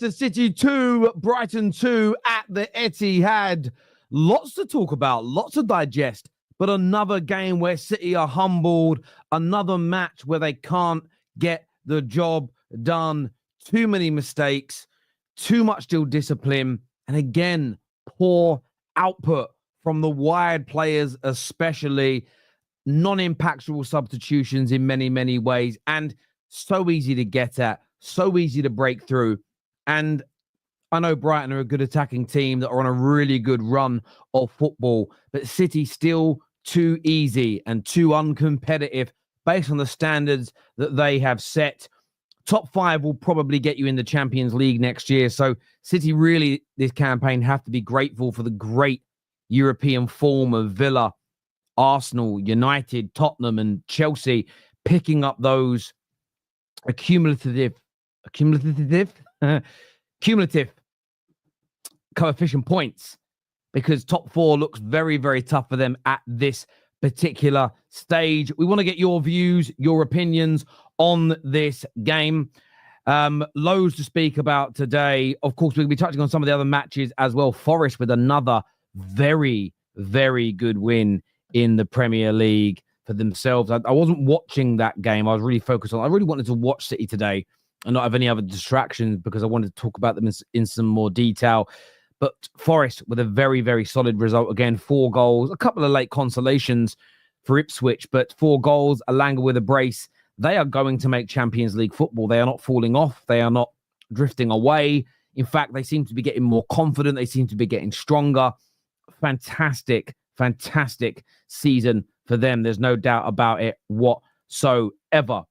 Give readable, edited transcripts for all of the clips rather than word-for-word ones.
Manchester City 2, Brighton 2 at the Etihad. Lots to talk about, lots to digest, but another game where City are humbled, another match where they can't get the job done. Too many mistakes, too much ill discipline, and again, poor output from the wide players, especially non-impactful substitutions in many, many ways, and so easy to get at, so easy to break through. And I know Brighton are a good attacking team that are on a really good run of football, but City still too easy and too uncompetitive based on the standards that they have set. Top 5 will probably get you in the Champions League next year. So City really, this campaign, have to be grateful for the great European form of Villa, Arsenal, United, Tottenham, and Chelsea picking up those cumulative coefficient points, because top 4 looks very, very tough for them at this particular stage. We want to get your views, your opinions on this game. Loads to speak about today. Of course, we'll be touching on some of the other matches as well. Forest with another very, very good win in the Premier League for themselves. I wasn't watching that game. I was really focused on, I really wanted to watch City today and not have any other distractions because I wanted to talk about them in some more detail. But Forest with a very, very solid result. Again, 4 goals, a couple of late consolations for Ipswich, but 4 goals, Alanga with a brace. They are going to make Champions League football. They are not falling off. They are not drifting away. In fact, they seem to be getting more confident. They seem to be getting stronger. Fantastic, fantastic season for them. There's no doubt about it whatsoever.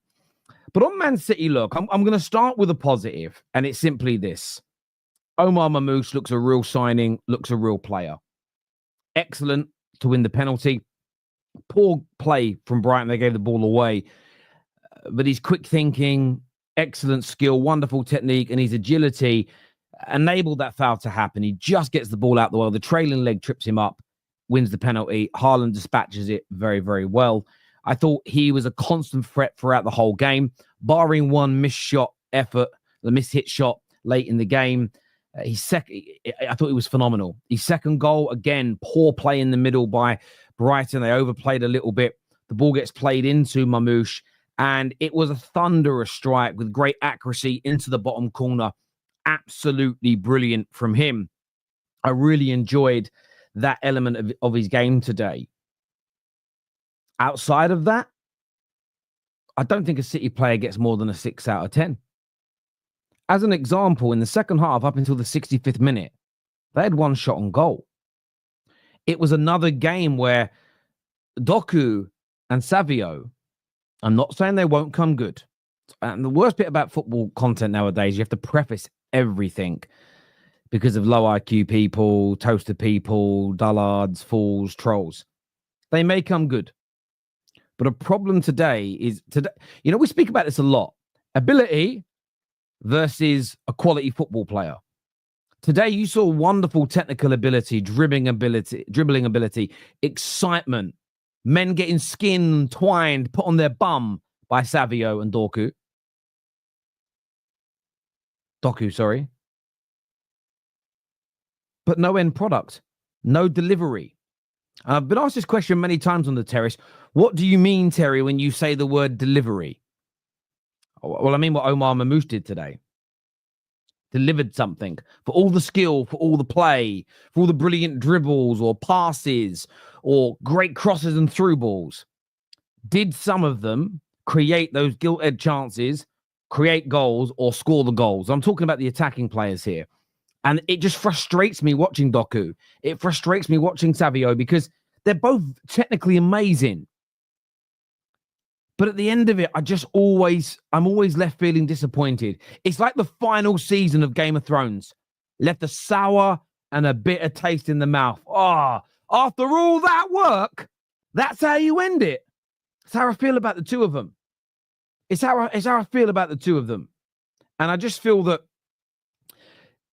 But on Man City, look, I'm going to start with a positive, and it's simply this. Omar Mamouche looks a real signing, looks a real player. Excellent to win the penalty. Poor play from Brighton. They gave the ball away. But his quick thinking, excellent skill, wonderful technique, and his agility enabled that foul to happen. He just gets the ball out the way. The trailing leg trips him up, wins the penalty. Haaland dispatches it very, very well. I thought he was a constant threat throughout the whole game, barring one misshot effort, the mishit shot late in the game. I thought he was phenomenal. His second goal, again, poor play in the middle by Brighton. They overplayed a little bit. The ball gets played into Mamouche, and it was a thunderous strike with great accuracy into the bottom corner. Absolutely brilliant from him. I really enjoyed that element of his game today. Outside of that, I don't think a City player gets more than a 6 out of 10. As an example, in the second half, up until the 65th minute, they had 1 shot on goal. It was another game where Doku and Savio, I'm not saying they won't come good. And the worst bit about football content nowadays, you have to preface everything because of low IQ people, toaster people, dullards, fools, trolls. They may come good. But a problem today is, we speak about this a lot. Ability versus a quality football player. Today, you saw wonderful technical ability, dribbling ability, excitement, men getting skin twined, put on their bum by Savio and Doku. Sorry. But no end product, no delivery. I've been asked this question many times on the terrace. What do you mean, Terry, when you say the word delivery? Well, I mean what Omar Mamouche did today. Delivered something for all the skill, for all the play, for all the brilliant dribbles or passes or great crosses and through balls. Did some of them create those gilt-edged chances, create goals, or score the goals? I'm talking about the attacking players here. And it just frustrates me watching Doku. It frustrates me watching Savio because they're both technically amazing. But at the end of it, I'm always left feeling disappointed. It's like the final season of Game of Thrones. Left a sour and a bitter taste in the mouth. After all that work, that's how you end it. It's how I feel about the two of them. It's how I feel about the two of them. And I just feel that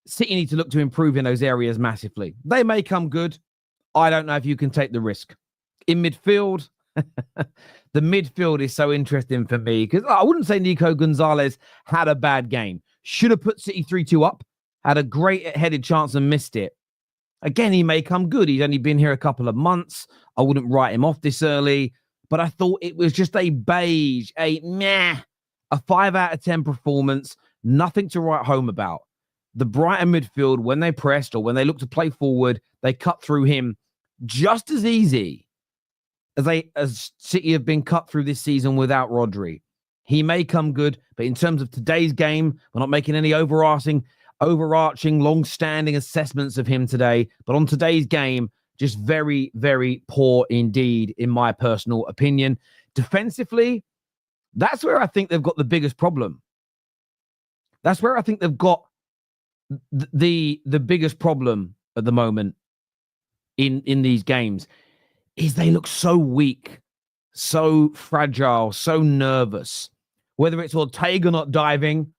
City need to look to improve in those areas massively. They may come good. I don't know if you can take the risk. In midfield, the midfield is so interesting for me because I wouldn't say Nico Gonzalez had a bad game. should have put City 3-2 up, had a great headed chance and missed it. Again, he may come good. He's only been here a couple of months. I wouldn't write him off this early, but I thought it was just a beige, a 5 out of 10 performance, nothing to write home about. The Brighton midfield, when they pressed or when they looked to play forward, they cut through him just as easy as City have been cut through this season without Rodri. He may come good, but in terms of today's game, we're not making any overarching, long-standing assessments of him today. But on today's game, just very, very poor indeed, in my personal opinion. Defensively, that's where I think they've got the biggest problem. That's where I think they've got the biggest problem at the moment in these games, is they look so weak, so fragile, so nervous. Whether it's Ortega not diving,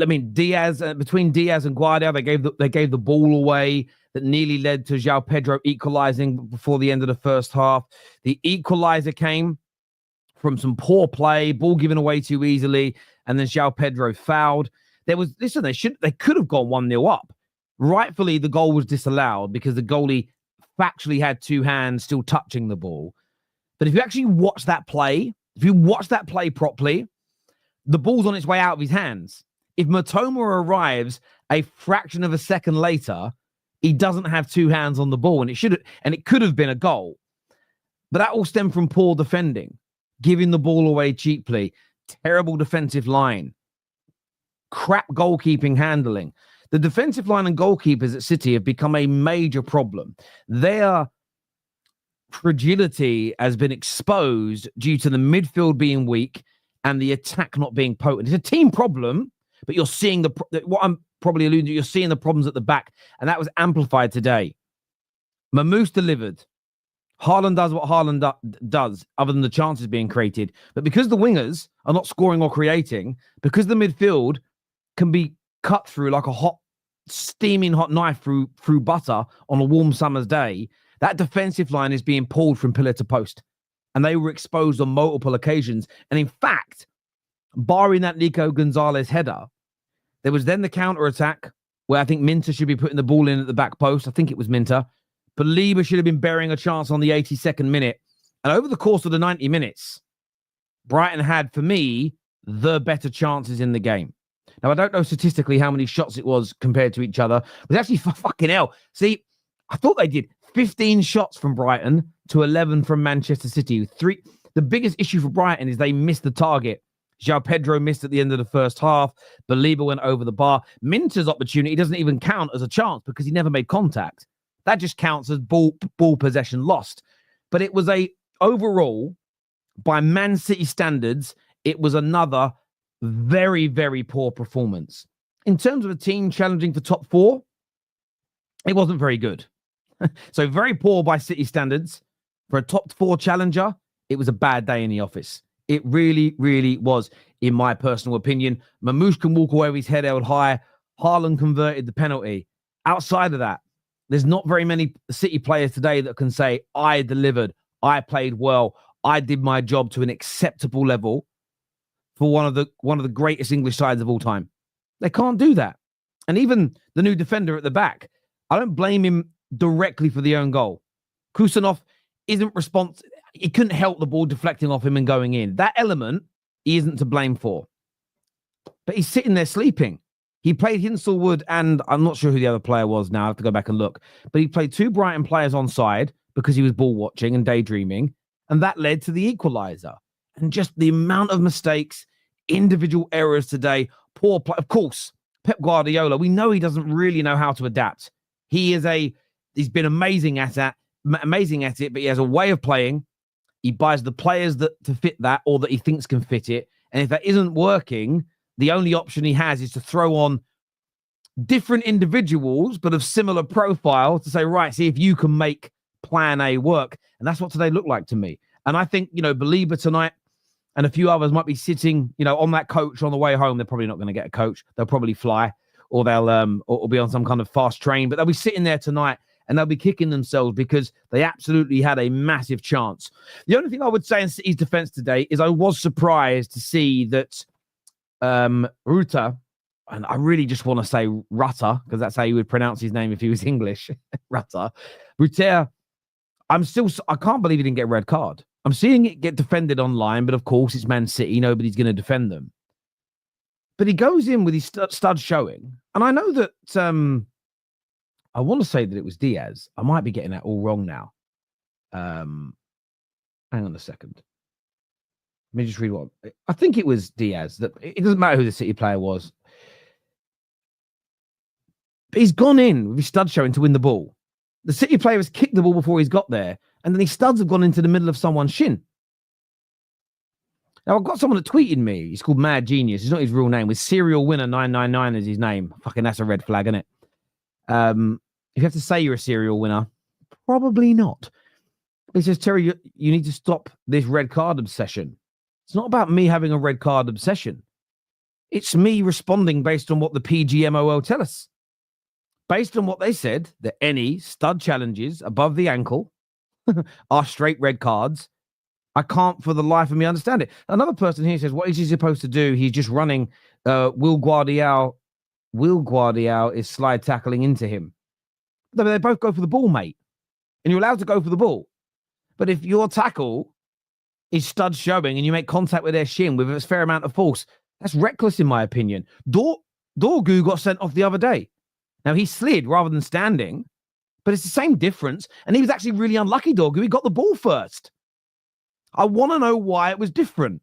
I mean, between Diaz and Guardiola, they gave the ball away that nearly led to João Pedro equalizing before the end of the first half. The equalizer came from some poor play, ball given away too easily, and then João Pedro fouled. They could have gone 1-0 up. Rightfully, the goal was disallowed because the goalie factually had two hands still touching the ball. But if you actually watch that play, properly, the ball's on its way out of his hands. If Matoma arrives a fraction of a second later, he doesn't have two hands on the ball, and it could have been a goal. But that all stemmed from poor defending, giving the ball away cheaply, terrible defensive line, crap goalkeeping handling. The defensive line and goalkeepers at City have become a major problem. Their fragility has been exposed due to the midfield being weak and the attack not being potent. It's a team problem, but you're seeing what I'm probably alluding to, you're seeing the problems at the back, and that was amplified today. Mamouche delivered. Haaland does what Haaland does, other than the chances being created. But because the wingers are not scoring or creating, because the midfield can be cut through like a steaming hot knife through butter on a warm summer's day, that defensive line is being pulled from pillar to post. And they were exposed on multiple occasions. And in fact, barring that Nico Gonzalez header, there was then the counter-attack where I think Minter should be putting the ball in at the back post. I think it was Minter. But Lieber should have been bearing a chance on the 82nd minute. And over the course of the 90 minutes, Brighton had, for me, the better chances in the game. Now, I don't know statistically how many shots it was compared to each other. It was actually fucking hell. See, I thought they did 15 shots from Brighton to 11 from Manchester City. The biggest issue for Brighton is they missed the target. João Pedro missed at the end of the first half. Belieber went over the bar. Minter's opportunity doesn't even count as a chance because he never made contact. That just counts as ball possession lost. But it was overall, by Man City standards, it was another very, very poor performance. In terms of a team challenging for top four, it wasn't very good. So very poor by City standards. For a top four challenger, it was a bad day in the office. It really, really was, in my personal opinion. Mamouche can walk away with his head held high. Haaland converted the penalty. Outside of that, there's not very many City players today that can say, I delivered, I played well, I did my job to an acceptable level for one of the greatest English sides of all time. They can't do that. And even the new defender at the back, I don't blame him directly for the own goal. Khusanov isn't responsive. He couldn't help the ball deflecting off him and going in. That element he isn't to blame for. But he's sitting there sleeping. He played Hinselwood, and I'm not sure who the other player was now. I have to go back and look. But he played two Brighton players on side because he was ball watching and daydreaming. And that led to the equaliser. And just the amount of mistakes, individual errors today, poor play. Of course, Pep Guardiola, we know he doesn't really know how to adapt. He's been amazing at it, but he has a way of playing. He buys the players to fit that, or that he thinks can fit it. And if that isn't working, the only option he has is to throw on different individuals, but of similar profile, to say, right, see if you can make plan A work. And that's what today looked like to me. And I think, Belieber tonight and a few others might be sitting, on that coach on the way home. They're probably not going to get a coach. They'll probably fly, or they'll or be on some kind of fast train, but they'll be sitting there tonight and they'll be kicking themselves because they absolutely had a massive chance. The only thing I would say in City's defense today is I was surprised to see that Rutter and I really just want to say Rutter, because that's how you would pronounce his name if he was English. Rutter. Rutter, I can't believe he didn't get a red card. I'm seeing it get defended online, but of course it's Man City. Nobody's going to defend them. But he goes in with his stud showing. And I know that I want to say that it was Diaz. I might be getting that all wrong now. Hang on a second. Let me just read what I think it was Diaz. That it doesn't matter who the City player was. But he's gone in with his stud showing to win the ball. The City player has kicked the ball before he's got there, and then his studs have gone into the middle of someone's shin. Now, I've got someone that tweeted me. He's called Mad Genius. It's not his real name. With Serial Winner 999 as his name. Fucking that's a red flag, isn't it? If you have to say you're a serial winner, probably not. He says, Terry, you need to stop this red card obsession. It's not about me having a red card obsession. It's me responding based on what the PGMOL tell us. Based on what they said, that any stud challenges above the ankle are straight red cards. I can't for the life of me understand it. Another person here says, what is he supposed to do? He's just running. Will Guardiola is slide tackling into him. They both go for the ball, mate. And you're allowed to go for the ball. But if your tackle is stud showing and you make contact with their shin with a fair amount of force, that's reckless in my opinion. Doku got sent off the other day. Now, he slid rather than standing, but it's the same difference. And he was actually really unlucky, Doku. He got the ball first. I want to know why it was different.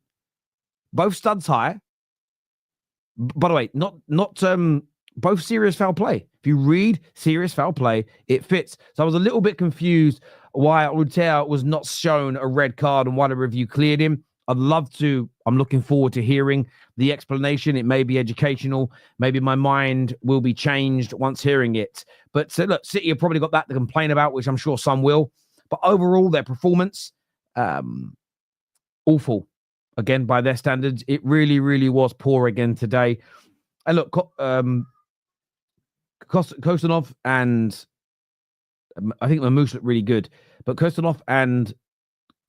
Both studs high. By the way, not both serious foul play. If you read serious foul play, it fits. So I was a little bit confused why Rutter was not shown a red card and why the review cleared him. I'm looking forward to hearing the explanation. It may be educational. Maybe my mind will be changed once hearing it. But look, City have probably got that to complain about, which I'm sure some will. But overall, their performance, awful. Again, by their standards, it really, really was poor again today. And look, Khusanov and I think Mamouche looked really good. But Khusanov and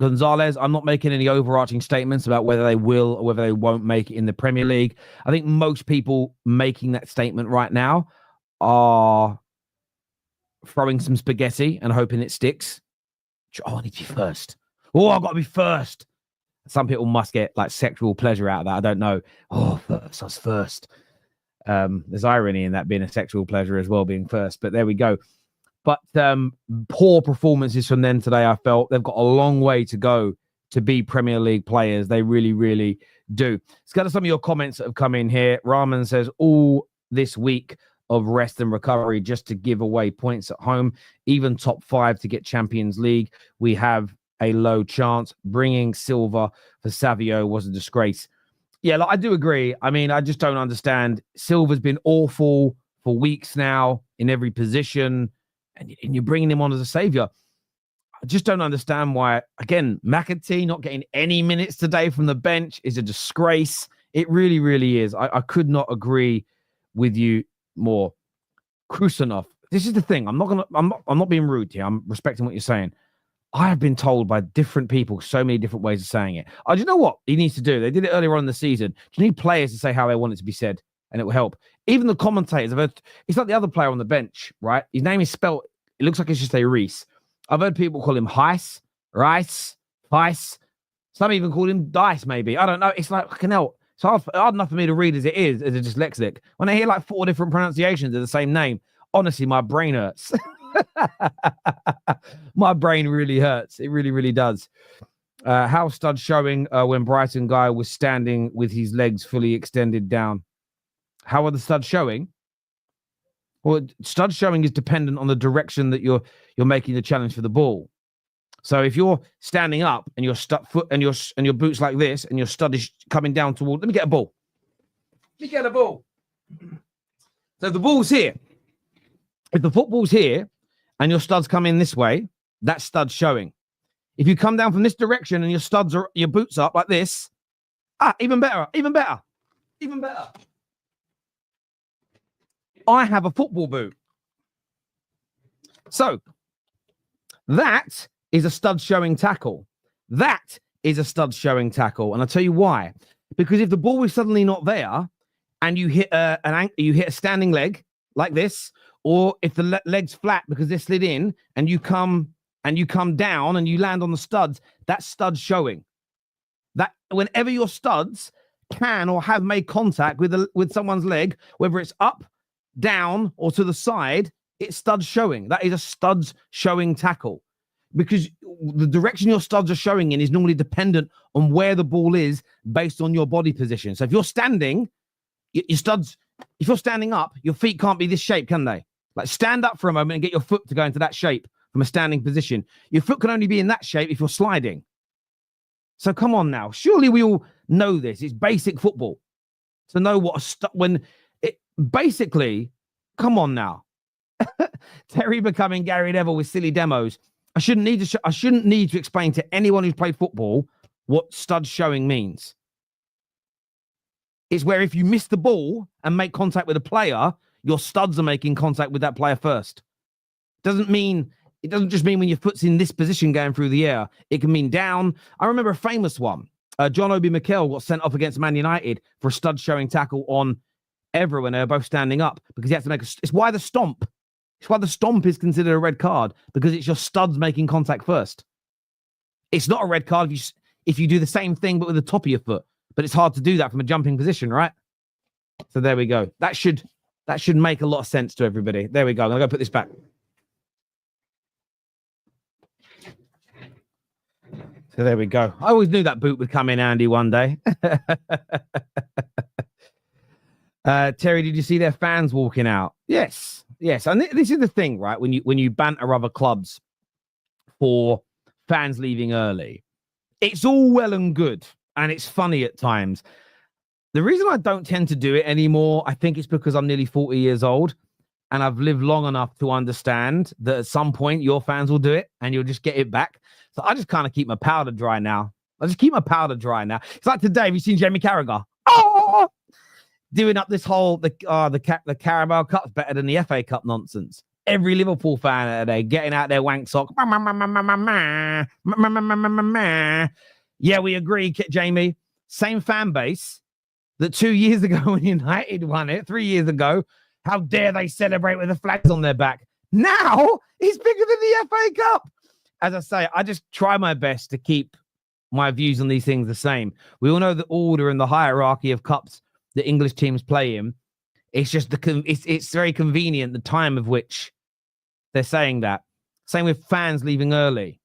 Gonzalez, I'm not making any overarching statements about whether they will or whether they won't make it in the Premier League. I think most people making that statement right now are throwing some spaghetti and hoping it sticks. Oh, I need to be first. Oh, I've got to be first. Some people must get like sexual pleasure out of that. I don't know. Oh, first, I was first. There's irony in that being a sexual pleasure as well, being first. But there we go. But poor performances from them today, I felt. They've got a long way to go to be Premier League players. They really, really do. Let's go to some of your comments that have come in here. Rahman says, all this week of rest and recovery just to give away points at home, even top 5 to get Champions League. We have a low chance. Bringing Silva for Savio was a disgrace. Yeah, I do agree. I mean, I just don't understand. Silva's been awful for weeks now in every position. And you're bringing him on as a savior. I just don't understand why. Again, McAtee not getting any minutes today from the bench is a disgrace. It really, really is. I could not agree with you more. Khusanov. This is the thing. I'm not being rude here. I'm respecting what you're saying. I have been told by different people so many different ways of saying it. Do you know what he needs to do? They did it earlier on in the season. You need players to say how they want it to be said, and it will help. Even the commentators, it's like the other player on the bench, right? His name is spelled, it looks like it's just a Reese. I've heard people call him Heiss, Rice, Vice. Some even call him Dice, maybe. I don't know. It's like, fucking hell. It's hard enough for me to read as it is, as a dyslexic. When I hear like 4 different pronunciations of the same name, honestly, my brain hurts. My brain really hurts. It really, really does. How stud showing when Brighton guy was standing with his legs fully extended down. How are the studs showing? Well, stud showing is dependent on the direction that you're making the challenge for the ball. So if you're standing up and your foot and your boots like this and your stud is coming down toward, let me get a ball. Let me get a ball. So the ball's here. If the football's here and your studs come in this way, that's stud showing. If you come down from this direction and your boots up like this, even better. I have a football boot. So that is a stud showing tackle. That is a stud showing tackle. And I'll tell you why. Because if the ball is suddenly not there and you hit you hit a standing leg like this, or if the leg's flat because they're slid in, and you come down and you land on the studs, that's studs showing. That whenever your studs can or have made contact with someone's leg, whether it's up, down, or to the side, it's studs showing. That is a studs showing tackle, because the direction your studs are showing in is normally dependent on where the ball is based on your body position. So if you're standing, your studs, if you're standing up, your feet can't be this shape, can they? Like, stand up for a moment and get your foot to go into that shape from a standing position. Your foot can only be in that shape if you're sliding. So come on now. Surely we all know this. It's basic football. To know what basically, come on now. Terry becoming Gary Neville with silly demos. I shouldn't need to explain to anyone who's played football what stud showing means. It's where if you miss the ball and make contact with a player, your studs are making contact with that player first. It doesn't just mean when your foot's in this position going through the air. It can mean down. I remember a famous one. John Obi Mikel got sent off against Man United for a stud showing tackle on Evra when they were both standing up, because he had to make it's why the stomp. It's why the stomp is considered a red card, because it's your studs making contact first. It's not a red card if you do the same thing but with the top of your foot. But it's hard to do that from a jumping position, right? So there we go. That should make a lot of sense to everybody. There we go. I'm going to go put this back. So there we go. I always knew that boot would come in handy one day. Terry, did you see their fans walking out? Yes. And this is the thing, right? When you banter other clubs for fans leaving early, it's all well and good, and it's funny at times. The reason I don't tend to do it anymore, I think it's because I'm nearly 40 years old, and I've lived long enough to understand that at some point your fans will do it, and you'll just get it back. So I just kind of keep my powder dry now. It's like today, have you seen Jamie Carragher? Oh! Doing up this whole the Carabao Cup's better than the FA Cup nonsense. Every Liverpool fan today getting out their wank sock. Yeah, we agree, Jamie. Same fan base that 2 years ago when United won it, 3 years ago, how dare they celebrate with the flags on their back? Now it's bigger than the FA Cup. As I say, I just try my best to keep my views on these things the same. We all know the order and the hierarchy of cups that English teams play in. It's just it's very convenient, the time of which they're saying that. Same with fans leaving early.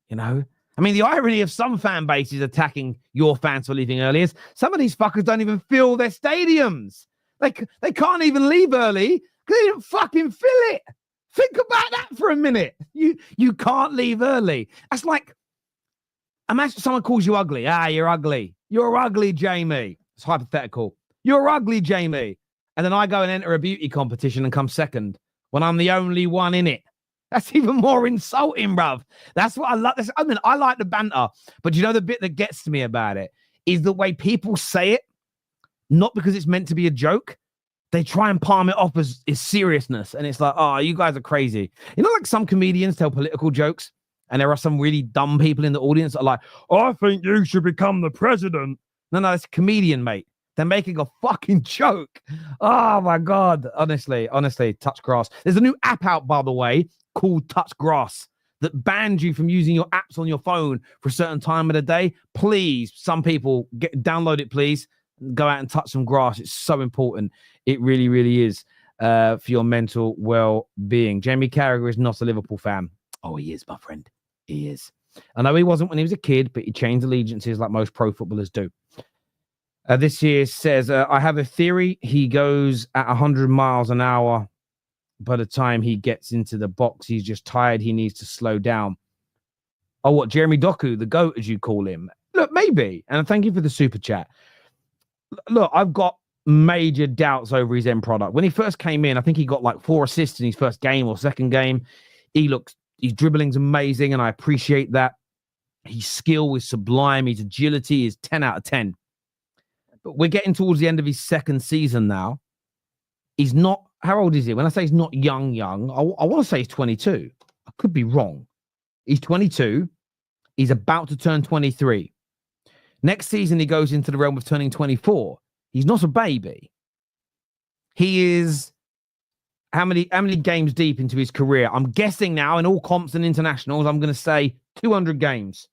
You know? I mean, the irony of some fan bases attacking your fans for leaving early is some of these fuckers don't even fill their stadiums. They can't even leave early because they didn't fucking fill it. Think about that for a minute. You can't leave early. That's like, imagine someone calls you ugly. You're ugly. You're ugly, Jamie. It's hypothetical. You're ugly, Jamie. And then I go and enter a beauty competition and come second when I'm the only one in it. That's even more insulting, bruv. That's what I like. I mean, I like the banter, but you know the bit that gets to me about it is the way people say it, not because it's meant to be a joke. They try and palm it off as seriousness. And it's like, oh, you guys are crazy. You know, like some comedians tell political jokes, and there are some really dumb people in the audience that are like, oh, I think you should become the president. No, it's a comedian, mate. They're making a fucking joke. Oh, my God. Honestly, touch grass. There's a new app out, by the way, called Touch Grass that bans you from using your apps on your phone for a certain time of the day. Please, some people, download it, please. Go out and touch some grass. It's so important. It really, really is for your mental well-being. Jamie Carragher is not a Liverpool fan. Oh, he is, my friend. He is. I know he wasn't when he was a kid, but he changed allegiances like most pro footballers do. This year says, I have a theory. He goes at 100 miles an hour. By the time he gets into the box, he's just tired. He needs to slow down. Oh, what? Jeremy Doku, the GOAT, as you call him. Look, maybe. And thank you for the super chat. Look, I've got major doubts over his end product. When he first came in, I think he got like 4 assists in his first game or second game. His dribbling's amazing, and I appreciate that. His skill is sublime. His agility is 10 out of 10. But we're getting towards the end of his second season now. He's not, how old is he? When I say he's not young, I want to say he's 22. I could be wrong. He's 22. He's about to turn 23. Next season, he goes into the realm of turning 24. He's not a baby. He is how many games deep into his career? I'm guessing now in all comps and internationals, I'm going to say 200 games.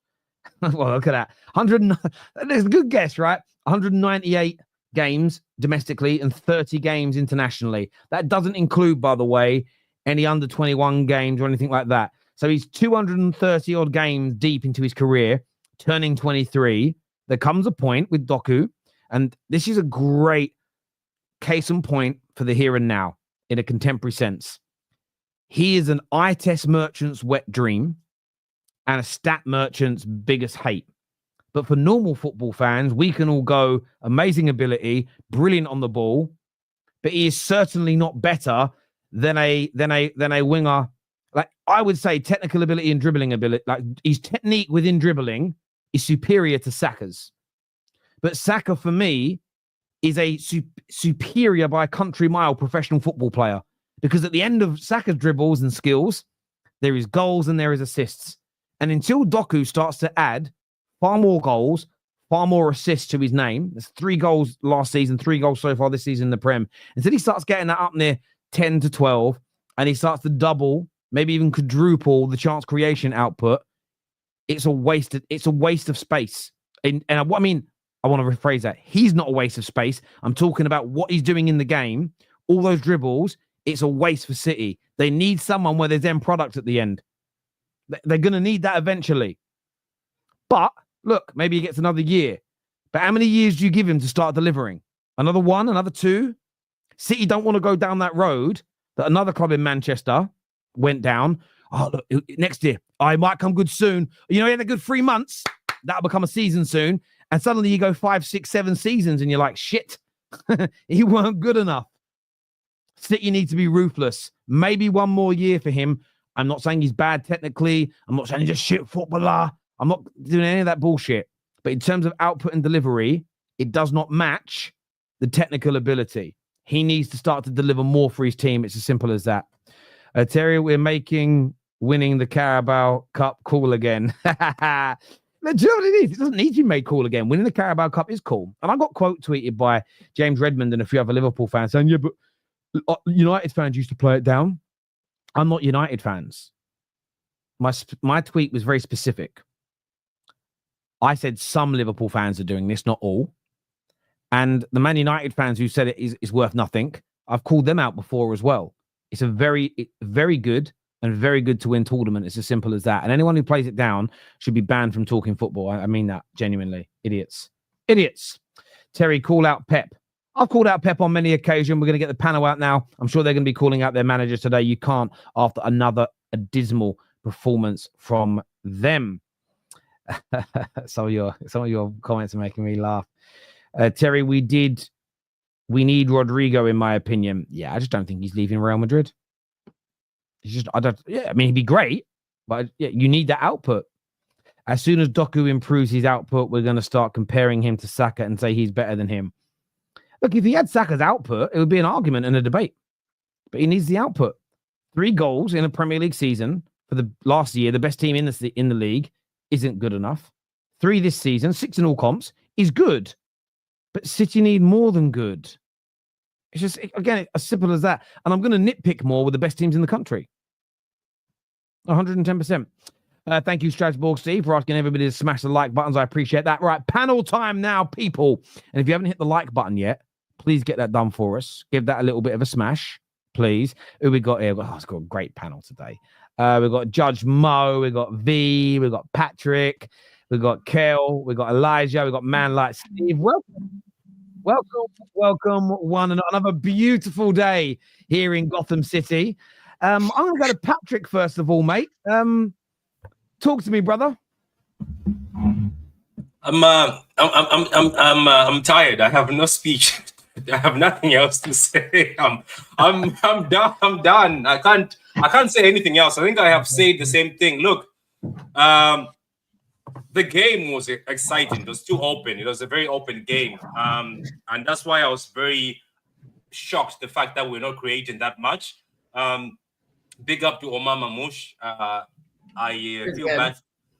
Well, look at that. 100. That's a good guess, right? 198 games domestically and 30 games internationally. That doesn't include, by the way, any under 21 games or anything like that. So he's 230 odd games deep into his career, turning 23. There comes a point with Doku, and this is a great case in point for the here and now in a contemporary sense. He is an eye test merchant's wet dream and a stat merchant's biggest hate. But for normal football fans, we can all go amazing ability, brilliant on the ball, but he is certainly not better than a winger. Like I would say, technical ability and dribbling ability, like his technique within dribbling is superior to Saka's. But Saka, for me, is a superior by a country mile professional football player, because at the end of Saka's dribbles and skills, there is goals and there is assists. And until Doku starts to add far more goals, far more assists to his name. There's 3 goals last season, 3 goals so far this season in the Prem. Until he starts getting that up near 10 to 12, and he starts to double, maybe even quadruple the chance creation output, it's a waste of space. And I mean, I want to rephrase that. He's not a waste of space. I'm talking about what he's doing in the game. All those dribbles, it's a waste for City. They need someone where there's end product at the end. They're going to need that eventually. But look, maybe he gets another year. But how many years do you give him to start delivering? Another 1, another 2? City don't want to go down that road that another club in Manchester went down. Oh, look, next year, I might come good soon. You know, he had a good 3 months. That'll become a season soon. And suddenly you go 5, 6, 7 seasons and you're like, shit, he weren't good enough. City need to be ruthless. Maybe 1 more year for him. I'm not saying he's bad technically. I'm not saying he's a shit footballer. I'm not doing any of that bullshit. But in terms of output and delivery, it does not match the technical ability. He needs to start to deliver more for his team. It's as simple as that. Terry, we're making winning the Carabao Cup cool again. Do you know what it is? It doesn't need to be made cool again. Winning the Carabao Cup is cool. And I got quote tweeted by James Redmond and a few other Liverpool fans saying, yeah, but United fans used to play it down. I'm not United fans. My tweet was very specific. I said some Liverpool fans are doing this, not all. And the Man United fans who said it is worth nothing, I've called them out before as well. It's a very good and very good to win tournament. It's as simple as that. And anyone who plays it down should be banned from talking football. I mean that genuinely. Idiots. Terry, call out Pep. I've called out Pep on many occasions. We're going to get the panel out now. I'm sure they're going to be calling out their managers today. You can't after another dismal performance from them. Some of your comments are making me laugh. Terry, we need Rodrigo, in my opinion. Yeah, I just don't think he's leaving Real Madrid. I mean, he'd be great, but yeah, you need that output. As soon as Doku improves his output, we're going to start comparing him to Saka and say he's better than him. Look, if he had Saka's output, it would be an argument and a debate. But he needs the output. 3 goals in a Premier League season for the last year, the best team in the league, isn't good enough. 3 this season, 6 in all comps, is good. But City need more than good. It's just, again, as simple as that. And I'm going to nitpick more with the best teams in the country. 110%. Thank you, Strasbourg Steve, for asking everybody to smash the like buttons. I appreciate that. Right, panel time now, people. And if you haven't hit the like button yet, please get that done for us. Give that a little bit of a smash, please. Who we got here? Oh, it's got a great panel today. We've got Judge Mo, we've got V, we've got Patrick, we've got Kel, we've got Elijah, we've got Man Like Steve. Welcome, one and another beautiful day here in Gotham City. I'm going to go to Patrick first of all, mate. Talk to me, brother. I'm tired. I have no speech. I have nothing else to say. I'm done. I can't say anything else. I think I have said the same thing. Look, the game was exciting. It was too open. It was a very open game. And that's why I was very shocked the fact that we're not creating that much. Big up to Omar Mamouche. I feel bad.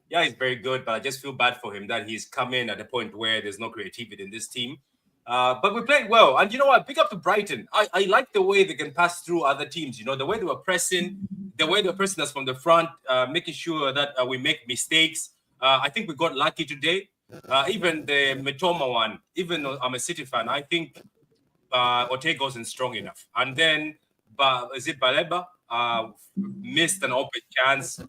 Yeah, he's very good, but I just feel bad for him that he's come in at a point where there's no creativity in this team. But we played well. And you know what? Big up to Brighton. I like the way they can pass through other teams. You know, the way they were pressing, the way they were pressing us from the front, making sure that we make mistakes. I think we got lucky today. Even the Mitoma one, even though I'm a City fan, I think Ortega wasn't strong enough. And then, is it Baleba? Missed an open chance.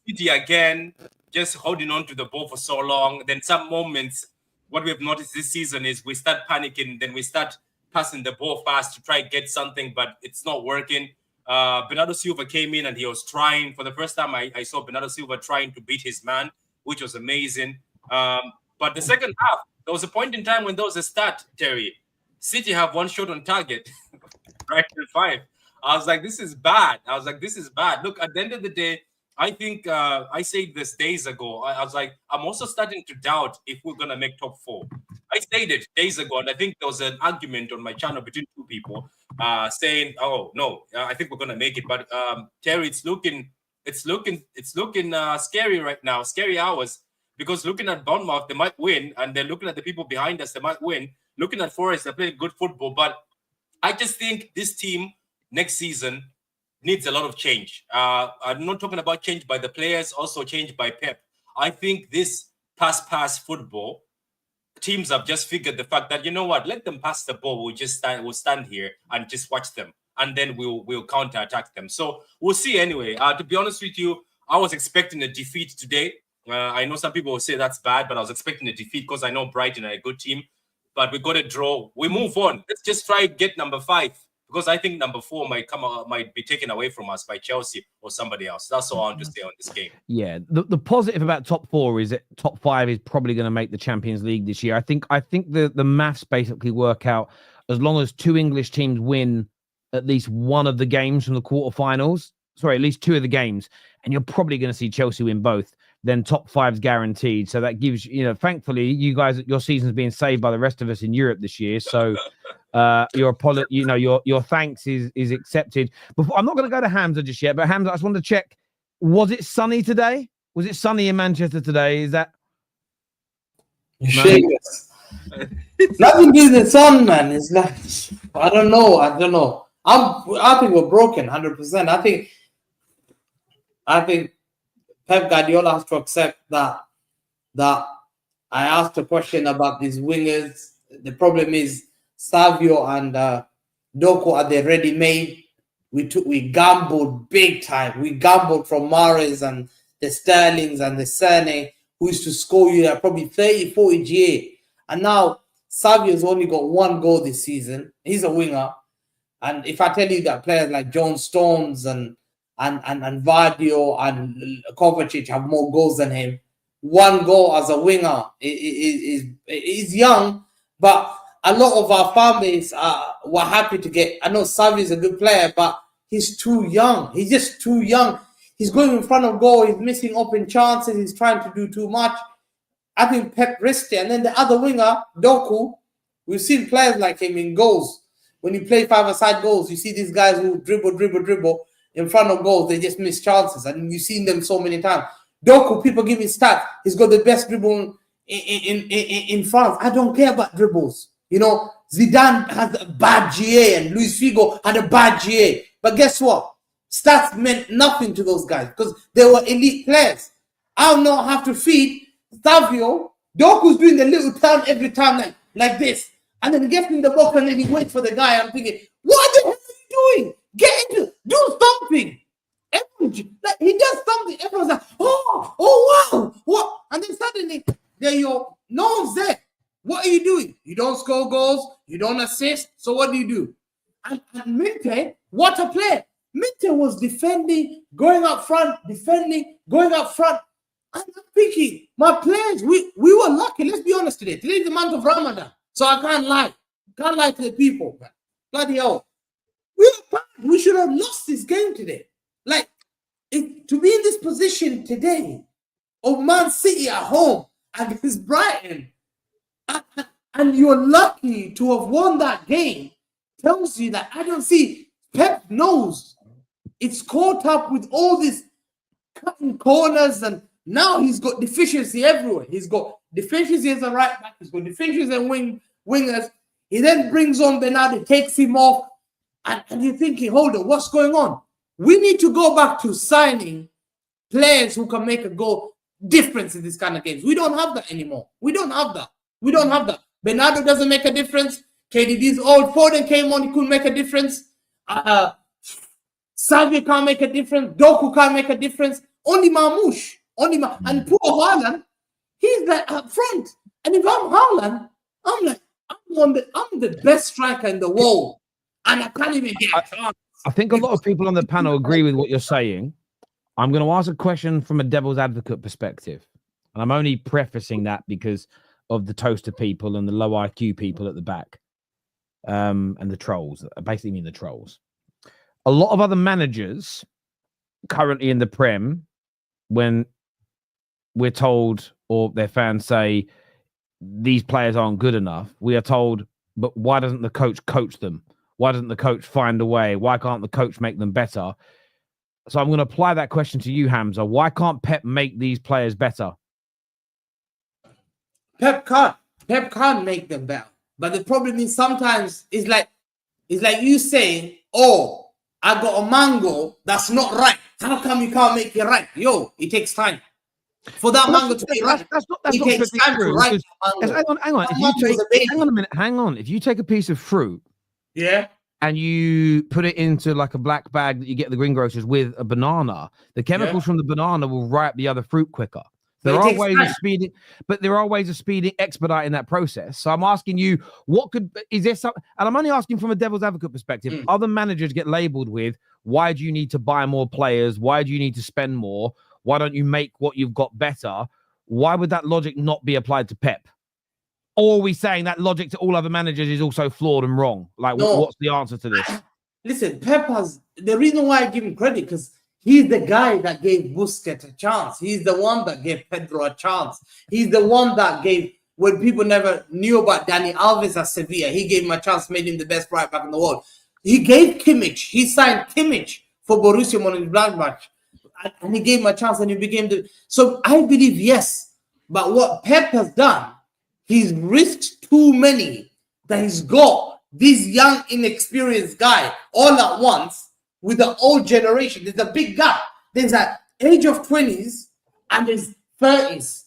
City again, just holding on to the ball for so long. Then some moments, what we've noticed this season is we start panicking, then we start passing the ball fast to try get something, but it's not working. Bernardo Silva came in and he was trying. For the first time, I saw Bernardo Silva trying to beat his man, which was amazing. But the second half, there was a point in time when there was a start, Terry. City have one shot on target, Brighton 5. I was like, this is bad. Look, at the end of the day, I think I said this days ago. I was like, I'm also starting to doubt if we're going to make top 4. I said it days ago, and I think there was an argument on my channel between two people saying, oh, no, I think we're going to make it. But Terry, it's looking scary right now, scary hours, because looking at Bournemouth, they might win, and then looking at the people behind us, they might win. Looking at Forest, they're playing good football, but I just think this team next season needs a lot of change. I'm not talking about change by the players, also change by Pep. I think this pass football, teams have just figured the fact that, you know what, let them pass the ball. We'll stand here and just watch them, and then we'll counter-attack them. So we'll see anyway. To be honest with you, I was expecting a defeat today. I know some people will say that's bad, but I was expecting a defeat because I know Brighton are a good team. But we got a draw. We move on. Let's just try get number 5, because I think number 4 might be taken away from us by Chelsea or somebody else. That's all I want to say on this game. Yeah, the positive about top 4 is that top 5 is probably going to make the Champions League this year. I think the maths basically work out as long as 2 English teams win at least one of the games from the quarterfinals. Sorry, at least 2 of the games, and you're probably going to see Chelsea win both. Then top 5's guaranteed. So that gives, thankfully, you guys, your season's being saved by the rest of us in Europe this year. So your thanks is accepted. Before, I'm not going to go to Hamza just yet, but Hamza, I just wanted to check: was it sunny today? Was it sunny in Manchester today? Is that? Nothing is the sun, man. It's like I don't know. I think we're broken 100%. I think Pep Guardiola has to accept that I asked a question about these wingers. The problem is Savio and Doku, are they ready-made? We gambled big time. We gambled from Mahrez and the Sterlings and the Sane, who used to score you at probably 30, 40 GA. And now Savio's only got 1 goal this season. He's a winger. And if I tell you that players like John Stones and Vardio and Kovacic have more goals than him, 1 goal as a winger is young, but a lot of our fan base were happy to get. I know Savio is a good player, but he's too young. He's just too young. He's going in front of goal. He's missing open chances. He's trying to do too much. I think Pep risked it. And then the other winger, Doku, we've seen players like him in goals. When you play 5-a-side goals, you see these guys who dribble in front of goals. They just miss chances. And you've seen them so many times. Doku, people give me stats. He's got the best dribble in France. I don't care about dribbles. Zidane has a bad GA and Luis Figo had a bad GA. But guess what? Stats meant nothing to those guys because they were elite players. I'll not have to feed Savio. Doku's doing the little turn every time like this. And then he gets in the box and then he waits for the guy. I'm thinking, what the hell are you doing? Get into, do something. He does something. Everyone's like, oh, wow. What? And then suddenly, no one's there. What are you doing? You don't score goals. You don't assist. So what do? And Minte, what a player. Minte was defending, going up front. And I'm thinking, my players, we were lucky. Let's be honest today. Today's the month of Ramadan. So I can't lie. Can't lie to the people. Man. Bloody hell. We should have lost this game today. To be in this position today of Man City at home against Brighton, and you're lucky to have won that game, tells you that I don't see. Pep knows it's caught up with all this cutting corners, and now he's got deficiency everywhere. He's got deficiency as a right back. He's got deficiency in wing wingers. He then brings on Bernardo, takes him off, and you're thinking, hold on, what's going on? We need to go back to signing players who can make a goal difference in this kind of games. We don't have that anymore. We don't have that. Bernardo doesn't make a difference. KDB's old. Foden came on, he couldn't make a difference. Savio can't make a difference. Doku can't make a difference. Only Marmoush. And poor Haaland, he's like up front. And if I'm Haaland, I'm like, I'm the best striker in the world. And I can't even get a chance. I think a lot of people on the panel agree with what you're saying. I'm going to ask a question from a devil's advocate perspective. And I'm only prefacing that because of the toaster people and the low IQ people at the back. And the trolls. I basically mean the trolls. A lot of other managers currently in the Prem, when we're told or their fans say these players aren't good enough, we are told, but why doesn't the coach them? Why doesn't the coach find a way? Why can't the coach make them better? So I'm going to apply that question to you, Hamza. Why can't Pep make these players better? Pep can't make them better. But the problem is sometimes it's like you saying, oh, I got a mango that's not right. How come you can't make it right? Yo, it takes time. For that mango to be right. That's not takes time to right. Hang on. If you take a piece of fruit, yeah, and you put it into like a black bag that you get at the greengrocers with a banana, the chemicals from the banana will ripe the other fruit quicker. There are ways of speeding, expediting that process. So I'm asking you, is there something, and I'm only asking from a devil's advocate perspective, other managers get labeled with, why do you need to buy more players? Why do you need to spend more? Why don't you make what you've got better? Why would that logic not be applied to Pep? Or are we saying that logic to all other managers is also flawed and wrong? Like, what's the answer to this? Listen, Pep the reason why I give him credit, because he's the guy that gave Busquets a chance. He's the one that gave Pedro a chance. He's the one that gave, when people never knew about Dani Alves at Sevilla, he gave him a chance, made him the best right back in the world. He gave Kimmich, he signed Kimmich for Borussia Mönchengladbach, and he gave him a chance and he became So I believe, yes. But what Pep has done, he's risked too many that he's got this young, inexperienced guy all at once with the old generation. There's a big gap. There's an age of 20s and there's 30s.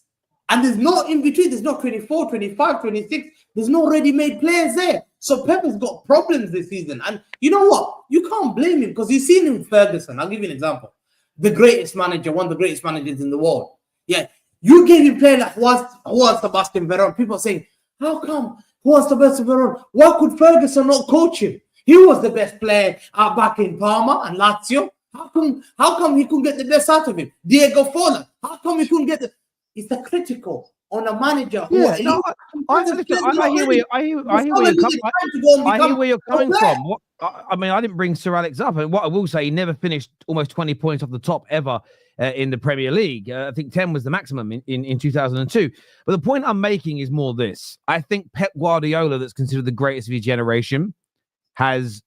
And there's no in between. There's no 24, 25, 26. There's no ready-made players there. So Pep has got problems this season. And you know what? You can't blame him because you've seen him Ferguson. I'll give you an example. The greatest manager, one of the greatest managers in the world. Yeah. You gave him play like Juan Sebastian Veron. People are saying, how come Juan Sebastian Veron? Why could Ferguson not coach him? He was the best player back in Parma and Lazio. How come he couldn't get the best out of him? Diego Forlan. How come he couldn't get the... It's a critical on a manager. I hear where you're coming from. I mean, I didn't bring Sir Alex up. And what I will say, he never finished almost 20 points off the top ever in the Premier League. I think 10 was the maximum in 2002. But the point I'm making is more this. I think Pep Guardiola, that's considered the greatest of his generation, has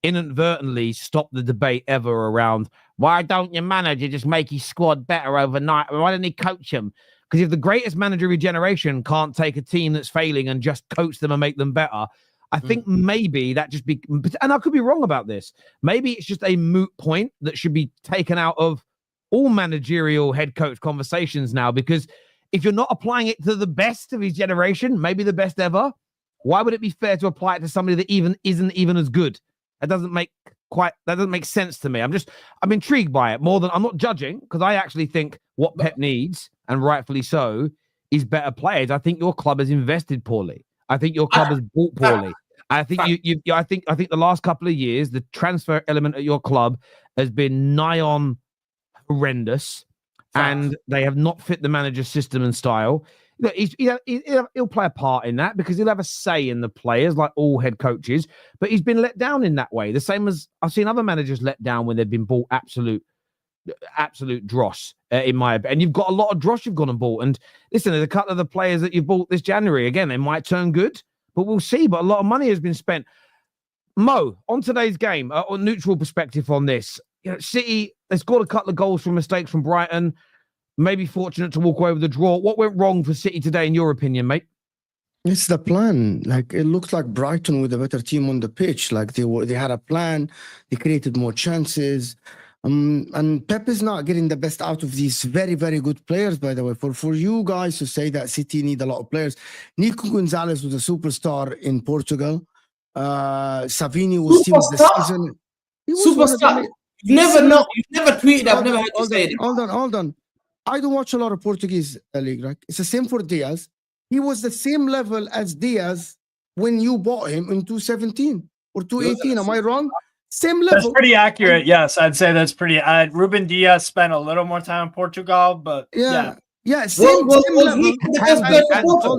inadvertently stopped the debate ever around why don't your manager just make his squad better overnight? Why don't he coach him? Because if the greatest manager of his generation can't take a team that's failing and just coach them and make them better, I think maybe that just be, and I could be wrong about this, maybe it's just a moot point that should be taken out of all managerial head coach conversations now, because if you're not applying it to the best of his generation, maybe the best ever, why would it be fair to apply it to somebody that isn't even as good? That doesn't make sense to me. I'm intrigued by it more than I'm not judging, because I actually think what Pep needs, and rightfully so, is better players. I think your club has invested poorly. I think your club has bought poorly. I think I think the last couple of years, the transfer element at your club has been nigh on horrendous, and they have not fit the manager's system and style. Look, he'll play a part in that because he'll have a say in the players, like all head coaches. But he's been let down in that way, the same as I've seen other managers let down when they've been bought absolute dross. In my opinion, and you've got a lot of dross you've gone and bought. And listen, there's a couple of the players that you've bought this January. Again, they might turn good, but we'll see. But a lot of money has been spent. Mo, on today's game, or neutral perspective on this, City, they scored a couple of goals from mistakes from Brighton. Maybe fortunate to walk away with a draw. What went wrong for City today, in your opinion, mate? It's the plan. Like, it looks like Brighton with a better team on the pitch. Like, they had a plan. They created more chances. And Pep is not getting the best out of these very, very good players, by the way. For you guys to say that City need a lot of players, Nico Gonzalez was a superstar in Portugal. Savini was team of the season. He was Superstar. You never know. You never tweeted. I've never had to say it. Hold on. I don't watch a lot of Portuguese league, right? It's the same for Diaz. He was the same level as Diaz when you bought him in 2017 or 2018. Am I wrong? Same level. That's pretty accurate. Yes, I'd say that's pretty. Ruben Diaz spent a little more time in Portugal, but yeah. Same level.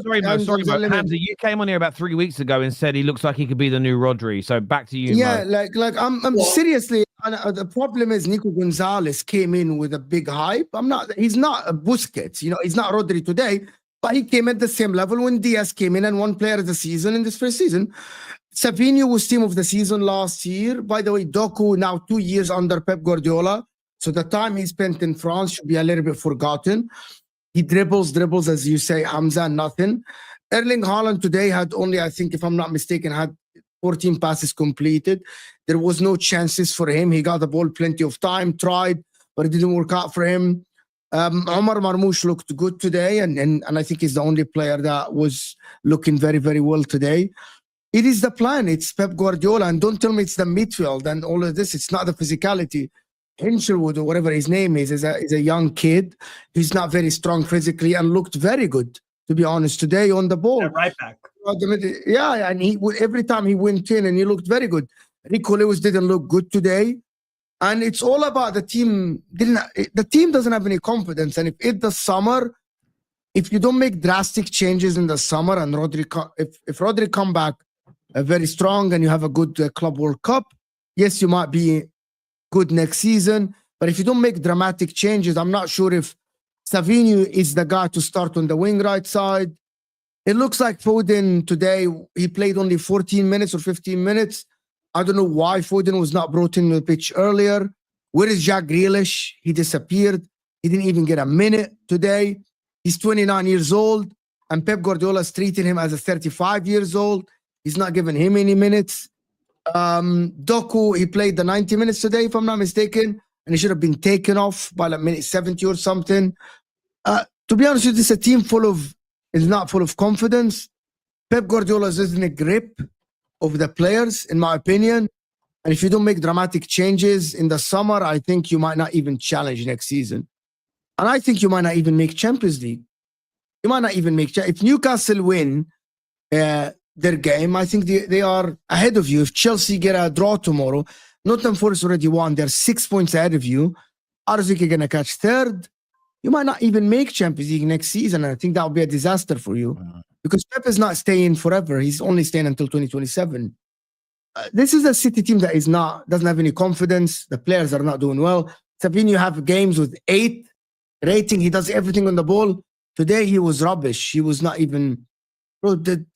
Sorry, Hamza, you came on here about 3 weeks ago and said he looks like he could be the new Rodri. So back to you. Yeah, Mo. like I'm seriously. The problem is Nico Gonzalez came in with a big hype. He's not a Busquets. He's not Rodri today. But he came at the same level when Diaz came in and won player of the season in this first season. Savio was team of the season last year. By the way, Doku now 2 years under Pep Guardiola. So the time he spent in France should be a little bit forgotten. He dribbles, as you say, Hamza, nothing. Erling Haaland today had only, I think, if I'm not mistaken, had 14 passes completed. There was no chances for him. He got the ball plenty of time, tried, but it didn't work out for him. Omar Marmoush looked good today, and I think he's the only player that was looking very, very well today. It is the plan. It's Pep Guardiola, and don't tell me it's the midfield and all of this. It's not the physicality. Hinchelwood, or whatever his name is a young kid. He's not very strong physically and looked very good, to be honest, today on the ball. Yeah, right back. Yeah, and every time he went in and he looked very good. Rico Lewis didn't look good today. And it's all about the team. The team doesn't have any confidence. And if it's the summer, if you don't make drastic changes in the summer, and if Rodri come back very strong and you have a good Club World Cup, yes, you might be good next season. But if you don't make dramatic changes, I'm not sure if Savio is the guy to start on the wing right side. It looks like Foden today, he played only 14 minutes or 15 minutes. I don't know why Foden was not brought in the pitch earlier. Where is Jack Grealish? He disappeared. He didn't even get a minute today. He's 29 years old, and Pep Guardiola is treating him as a 35 years old. He's not giving him any minutes. Doku, he played the 90 minutes today, if I'm not mistaken, and he should have been taken off by like minute 70 or something. To be honest with you, this is a team is not full of confidence. Pep Guardiola is in a grip of the players, in my opinion. And if you don't make dramatic changes in the summer, I think you might not even challenge next season. And I think you might not even make Champions League. You might not even make... If Newcastle win their game, I think they are ahead of you. If Chelsea get a draw tomorrow, Nottingham Forest already won. They're 6 points ahead of you. Arsene going to catch third. You might not even make Champions League next season. And I think that would be a disaster for you. Because Pep is not staying forever. He's only staying until 2027. This is a City team that doesn't have any confidence. The players are not doing well. Savio have games with 8 rating. He does everything on the ball. Today he was rubbish. He was not even...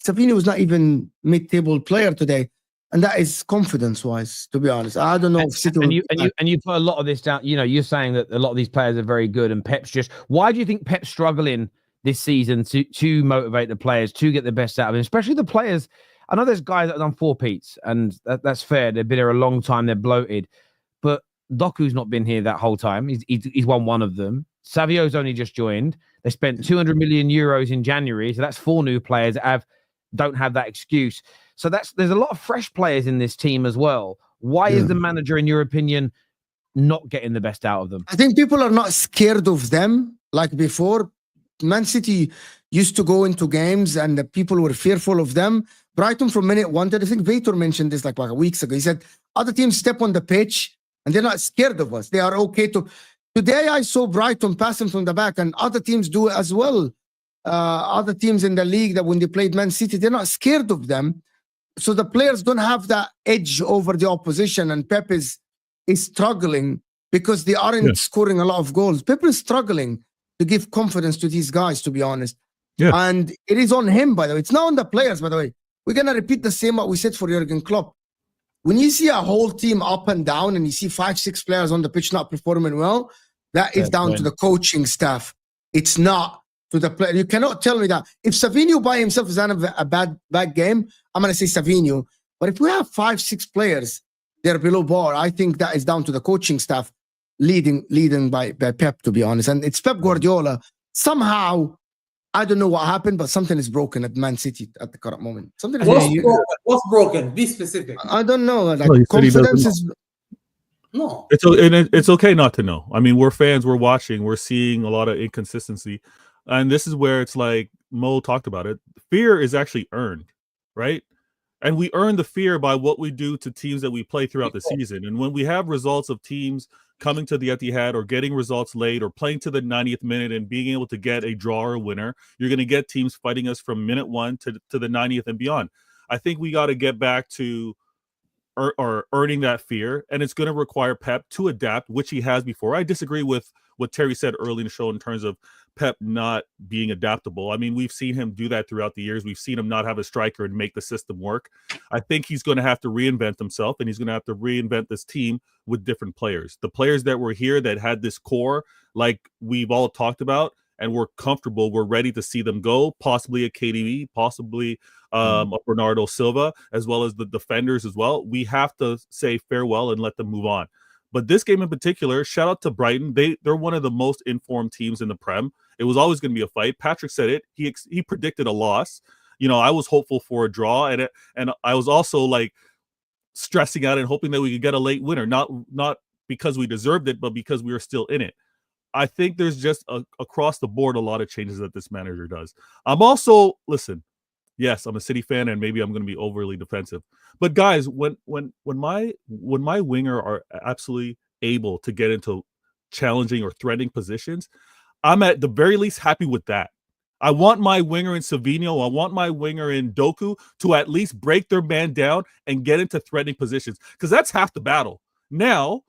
Savio was not even mid-table player today. And that is confidence-wise, to be honest. I don't know if City... And you put a lot of this down. You're saying that a lot of these players are very good and Pep's just... Why do you think Pep's struggling this season to motivate the players, to get the best out of them, especially the players? I know there's guys that have done 4 peats, and that's fair. They've been here a long time. They're bloated. But Doku's not been here that whole time. He's won one of them. Savio's only just joined. They spent 200 million euros in January. So that's 4 new players that don't have that excuse. So there's a lot of fresh players in this team as well. Why is the manager, in your opinion, not getting the best out of them? I think people are not scared of them like before. Man City used to go into games and the people were fearful of them. Brighton from minute 1, I think Vitor mentioned this like weeks ago. He said, other teams step on the pitch and they're not scared of us. They are okay to... Today I saw Brighton passing from the back and other teams do it as well. Other teams in the league that when they played Man City, they're not scared of them. So the players don't have that edge over the opposition, and Pep is struggling because they aren't scoring a lot of goals. Pep is struggling to give confidence to these guys, to be honest. Yeah. And it is on him, by the way. It's not on the players, by the way. We're going to repeat the same what we said for Jurgen Klopp. When you see a whole team up and down and you see 5-6 players on the pitch not performing well, that is down to the coaching staff. It's not to the player. You cannot tell me that. If Savio by himself is having a bad game, I'm going to say Savio. But if we have 5-6 players, they're below bar, I think that is down to the coaching staff leading by Pep, to be honest. And it's Pep Guardiola. Somehow, I don't know what happened, but something is broken at Man City at the current moment. Something is broken? What's broken? Be specific. I don't know. Like, confidence is... No. It's okay not to know. I mean, we're fans, we're watching, we're seeing a lot of inconsistency. And this is where it's like Mo talked about it. Fear is actually earned, right? And we earn the fear by what we do to teams that we play throughout the season. And when we have results of teams coming to the Etihad or getting results late or playing to the 90th minute and being able to get a draw or a winner, you're going to get teams fighting us from minute 1 to the 90th and beyond. I think we got to get back to earning that fear, and it's going to require Pep to adapt, which he has before. I disagree with what Terry said early in the show in terms of Pep not being adaptable. I mean, we've seen him do that throughout the years. We've seen him not have a striker and make the system work. I think he's going to have to reinvent himself, and he's going to have to reinvent this team with different players. The players that were here that had this core, like we've all talked about, and we're comfortable, we're ready to see them go, possibly a KDB, possibly a Bernardo Silva, as well as the defenders as well. We have to say farewell and let them move on. But this game in particular, shout out to Brighton. They're one of the most informed teams in the Prem. It was always going to be a fight. Patrick said it. He predicted a loss. You know, I was hopeful for a draw, and I was also like stressing out and hoping that we could get a late winner, not because we deserved it, but because we were still in it. I think there's just across the board a lot of changes that this manager does. I'm also, listen, yes, I'm a City fan, and maybe I'm going to be overly defensive. But guys, when my winger are absolutely able to get into challenging or threatening positions, I'm at the very least happy with that. I want my winger in Savio, I want my winger in Doku to at least break their man down and get into threatening positions, because that's half the battle. Now,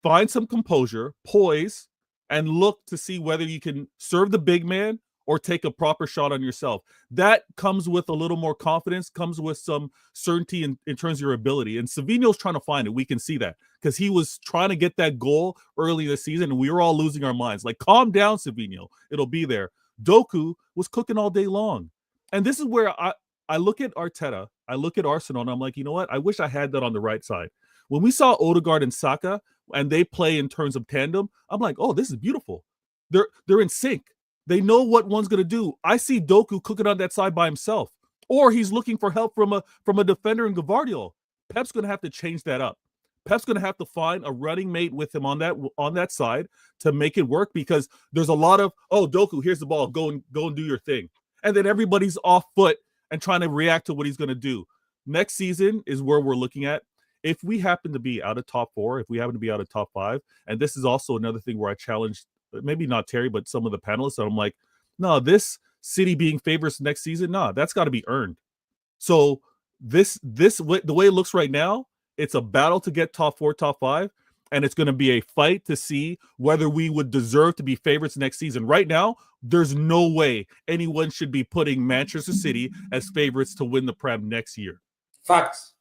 find some composure, poise, and look to see whether you can serve the big man or take a proper shot on yourself. That comes with a little more confidence, comes with some certainty in terms of your ability. And Savino's trying to find it. We can see that because he was trying to get that goal early this season, and we were all losing our minds. Like, calm down, Savio. It'll be there. Doku was cooking all day long. And this is where I look at Arteta, I look at Arsenal, and I'm like, you know what? I wish I had that on the right side. When we saw Odegaard and Saka, and they play in terms of tandem, I'm like, oh, this is beautiful. They're in sync. They know what one's going to do. I see Doku cooking on that side by himself, or he's looking for help from a defender in Gvardiol. Pep's going to have to change that up. Pep's going to have to find a running mate with him on that side to make it work, because there's a lot of, oh, Doku, here's the ball, go and do your thing. And then everybody's off foot and trying to react to what he's going to do. Next season is where we're looking at. If we happen to be out of top 4, if we happen to be out of top 5, and this is also another thing where I challenged, maybe not Terry, but some of the panelists, and I'm like, no, this City being favorites next season, no, that's got to be earned. So the way it looks right now, it's a battle to get top 4, top 5, and it's going to be a fight to see whether we would deserve to be favorites next season. Right now, there's no way anyone should be putting Manchester City as favorites to win the Prem next year. Facts.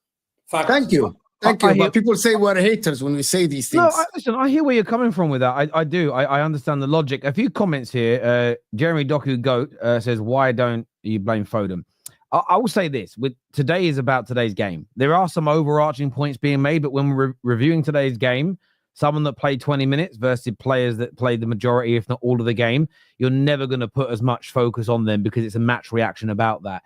Thank you. But people say we're haters when we say these things. No, listen, I hear where you're coming from with that. I do. I understand the logic. A few comments here. Jeremy Doku Goat says, why don't you blame Foden? I will say this. Today is about today's game. There are some overarching points being made, but when we're reviewing today's game, someone that played 20 minutes versus players that played the majority, if not all of the game, you're never going to put as much focus on them because it's a match reaction about that.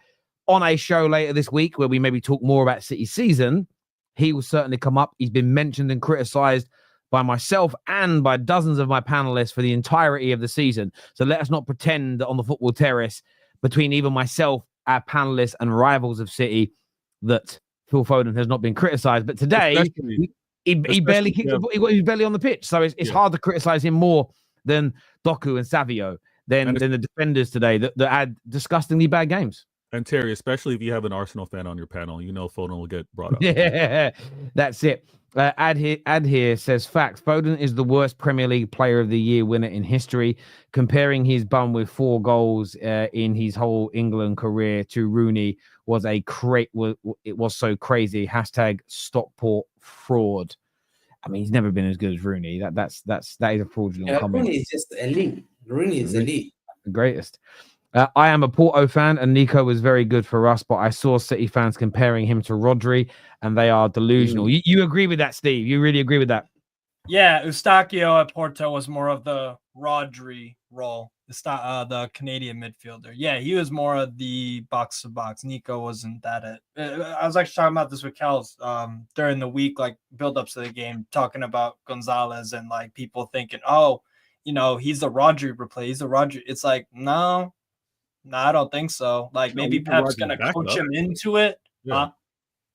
On a show later this week where we maybe talk more about City's season, he will certainly come up. He's been mentioned and criticized by myself and by dozens of my panelists for the entirety of the season. So let us not pretend that on the Football Terrace, between even myself, our panelists, and rivals of City, that Phil Foden has not been criticized. But today, he barely kicked he was barely on the pitch. So it's hard to criticize him more than Doku and Savio, than the defenders today that had disgustingly bad games. And Terry, especially if you have an Arsenal fan on your panel, you know Foden will get brought up. Yeah, that's it. Ad here says, facts. Foden is the worst Premier League Player of the Year winner in history. Comparing his bum with 4 goals in his whole England career to Rooney was it was so crazy. # Stockport fraud. I mean, he's never been as good as Rooney. That is a fraudulent comment. Rooney is just elite. Rooney is elite. The greatest. I am a Porto fan, and Nico was very good for us, but I saw City fans comparing him to Rodri, and they are delusional. You agree with that, Steve? You really agree with that? Yeah, Eustachio at Porto was more of the Rodri role, the Canadian midfielder. Yeah, he was more of the box to box. Nico wasn't that it. I was actually talking about this with Kels during the week, like build-ups to the game, talking about Gonzalez and like people thinking, oh, you know, he's the Rodri replay. He's the Rodri. It's like, no, I don't think so. Like maybe Pep's going to coach him into it. Yeah. Huh?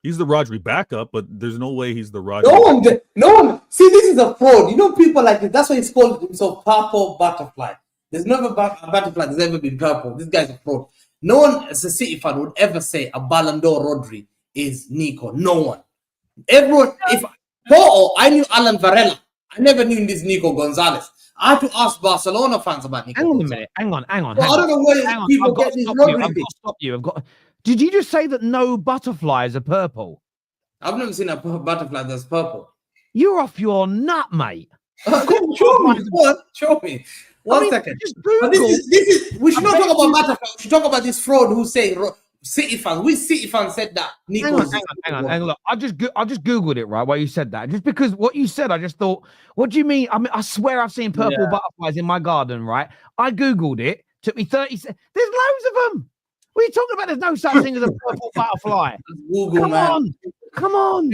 He's the Rodri backup, but there's no way he's the Rodri. No one. See, this is a fraud. You know, people like this. That's why he's called himself Purple Butterfly. There's never a butterfly that's ever been purple. This guy's a fraud. No one, as a City fan, would ever say a Ballon d'Or Rodri is Nico. No one. Everyone. If Porto, I knew Alan Varela. I never knew this Nico Gonzalez. I had to ask Barcelona fans about Nico. Hang on a minute. Hang on. Well, I don't know where people get these Rodri. I've got to stop you. Did you just say that no butterflies are purple? I've never seen a butterfly that's purple. You're off your nut, mate. Show me. One second. Just Google. But this is. We should not talk about butterfly. We should talk about this fraud who's saying City fans. Which City fan said that? Nico. Hang on. Look, I just googled it right while you said that. Just because what you said, I just thought, what do you mean? I mean, I swear I've seen purple butterflies in my garden. Right? I googled it. Took me 30 seconds. There's loads of them. What are you talking about? There's no such thing as a purple butterfly. Google, Come on.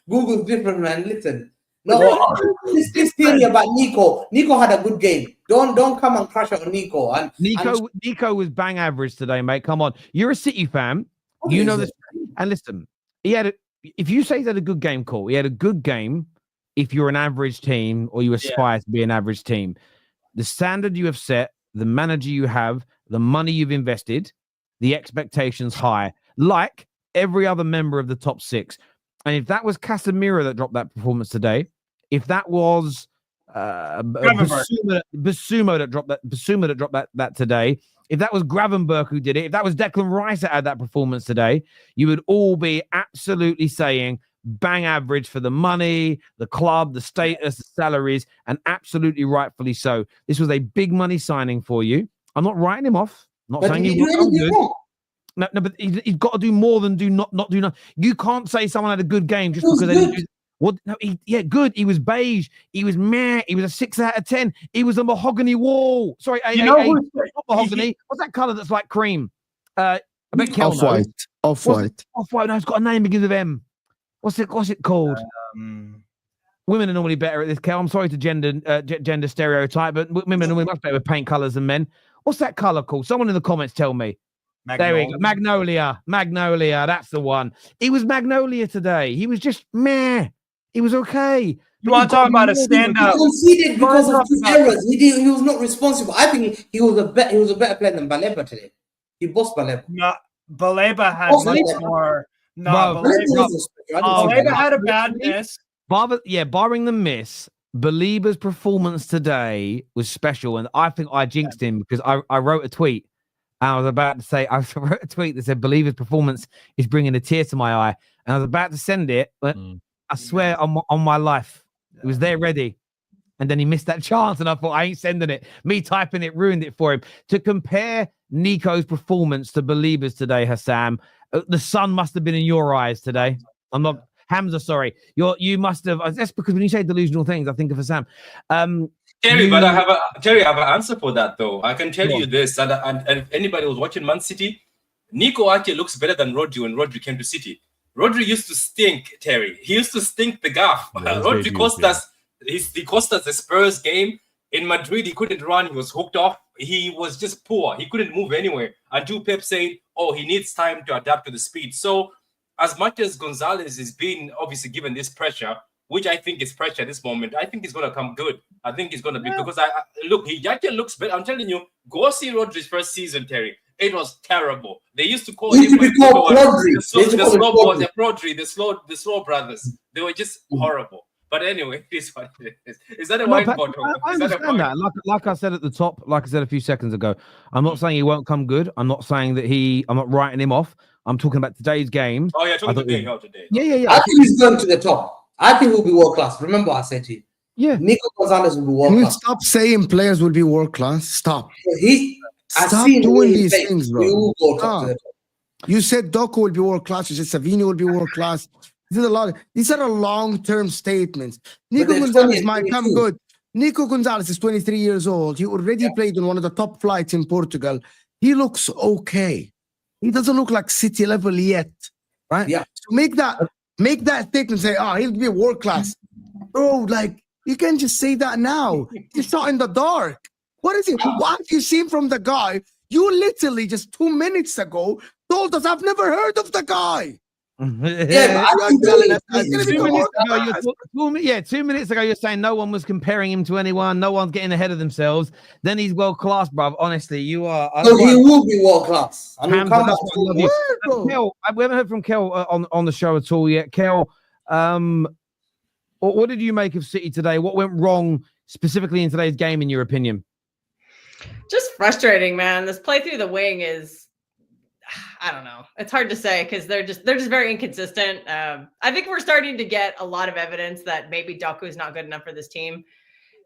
Google's different, man. Listen. No, this theory about Nico. Nico had a good game. Don't come and crash on Nico. Nico was bang average today, mate. Come on. You're a City fan. You know this. And listen, if you say he had a good game, cool. He had a good game if you're an average team or you aspire to be an average team. The standard you have set, the manager you have, the money you've invested, the expectations high, like every other member of the top six. And if that was Casemiro that dropped that performance today, if that was Basuma that dropped that today, if that was Gravenberch who did it, if that was Declan Rice that had that performance today, you would all be absolutely saying bang average for the money, the club, the status, the salaries, and absolutely rightfully so. This was a big money signing for you. I'm not writing him off. Not saying he was good. No, but he's got to do more than not do nothing. You can't say someone had a good game just because they didn't do. What? No, good. He was beige. He was meh. He was a 6 out of 10. He was a mahogany wall. Sorry, not mahogany. What's that color that's like cream? I bet Kel knows. Off-white. Off-white. No, it's got a name begins with M. What's it called? Women are normally better at this, Kel. I'm sorry to gender stereotype, but women are normally much better with paint colors than men. What's that color called? Someone in the comments tell me. There we go. Magnolia. That's the one. He was Magnolia today. He was just meh. He was okay. You want to talk about a standout? He conceded because of his errors. He was not responsible. I think he was a better player than Baleba today. He bossed Baleba. No, Baleba had much more. No, Baleba had a bad miss. Barring the miss, Baleba's performance today was special, and I think I jinxed him because I wrote a tweet. I was about to say, I wrote a tweet that said, Believer's performance is bringing a tear to my eye. And I was about to send it, but I swear on my life, it was there ready. And then he missed that chance. And I thought, I ain't sending it. Me typing it ruined it for him. To compare Nico's performance to Believer's today, Hassam, the sun must have been in your eyes today. I'm not, Hamza, sorry. You must have, that's because when you say delusional things, I think of Hassam. Terry, but I have an answer for that though. I can tell you this, and if anybody was watching Man City, Nico actually looks better than Rodri when Rodri came to City. Rodri used to stink, Terry. He used to stink the gaff. Rodri cost us. He cost us the Spurs game in Madrid. He couldn't run. He was hooked off. He was just poor. He couldn't move anywhere. Until Pep said, "Oh, he needs time to adapt to the speed." So, as much as Gonzalez is being obviously given this pressure, which I think is pressure at this moment, I think he's going to come good. I think he's going to be, because he actually looks better. I'm telling you, go see Rodri's first season, Terry. It was terrible. They used to call him the slow brothers. They were just horrible. But anyway, it is what it is. Is that a white bottle? I understand that. Like I said at the top, like I said a few seconds ago, I'm not saying he won't come good. I'm not saying that I'm not writing him off. I'm talking about today's game. Oh, yeah, talking today. Yeah. I think he's going to the top. I think he'll be world class. Remember, I said to you, Yeah. Nico Gonzalez will be Can world you class. stop saying players will be world class? Stop. I've Stop seen doing him these play. things, bro. We will go top Stop. to the top. You said Doku will be world class. You said Savino will be world class. These are long-term statements. Nico they're Gonzalez 20 and might come 22. good. Nico Gonzalez is 23 years old. He already played on one of the top flights in Portugal. He looks okay. He doesn't look like city level yet, right? Yeah. So make that statement. Say, oh, he'll be world class, bro. Like you can just say that now. It's not in the dark. What is it? What have you seen from the guy? You literally just 2 minutes ago told us I've never heard of the guy. Yeah, but I'm telling you, He's he's gonna gonna be be world 2 minutes ago, you're saying no one was comparing him to anyone. No one's getting ahead of themselves. Then he's world class, bruv. Honestly, you are. So he will be world class. And he'll Hamza, come back that's why I love to you. bro. Kel, we haven't heard from Kel on the show at all yet. Kel, what did you make of City today? What went wrong specifically in today's game, in your opinion? Just frustrating, man. This play through the wing is, I don't know. It's hard to say because they're just very inconsistent. I think we're starting to get a lot of evidence that maybe Doku is not good enough for this team.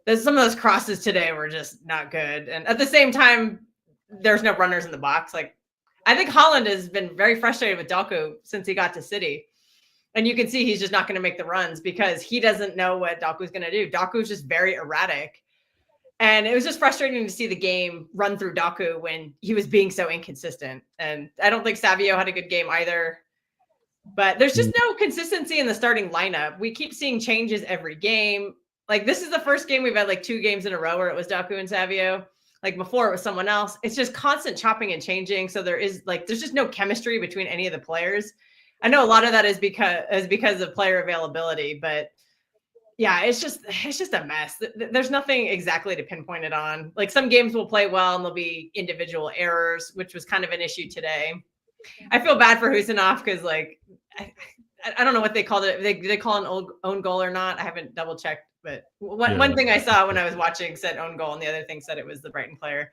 Some of those crosses today were just not good, and at the same time, there's no runners in the box. Like, I think Haaland has been very frustrated with Doku since he got to City, and you can see he's just not going to make the runs because he doesn't know what Doku's going to do. Doku's just very erratic. And it was just frustrating to see the game run through Doku when he was being so inconsistent. And I don't think Savio had a good game either. But there's just no consistency in the starting lineup. We keep seeing changes every game. Like, this is the first game we've had like 2 games in a row where it was Doku and Savio. Like, before it was someone else. It's just constant chopping and changing. So there's just no chemistry between any of the players. I know a lot of that is because of player availability, but yeah, it's just a mess. There's nothing exactly to pinpoint it on. Like, some games will play well and there'll be individual errors, which was kind of an issue today. I feel bad for Khusanov because, like, I don't know what they called it. They call an own goal or not. I haven't double checked, but one thing I saw when I was watching said own goal, and the other thing said it was the Brighton player.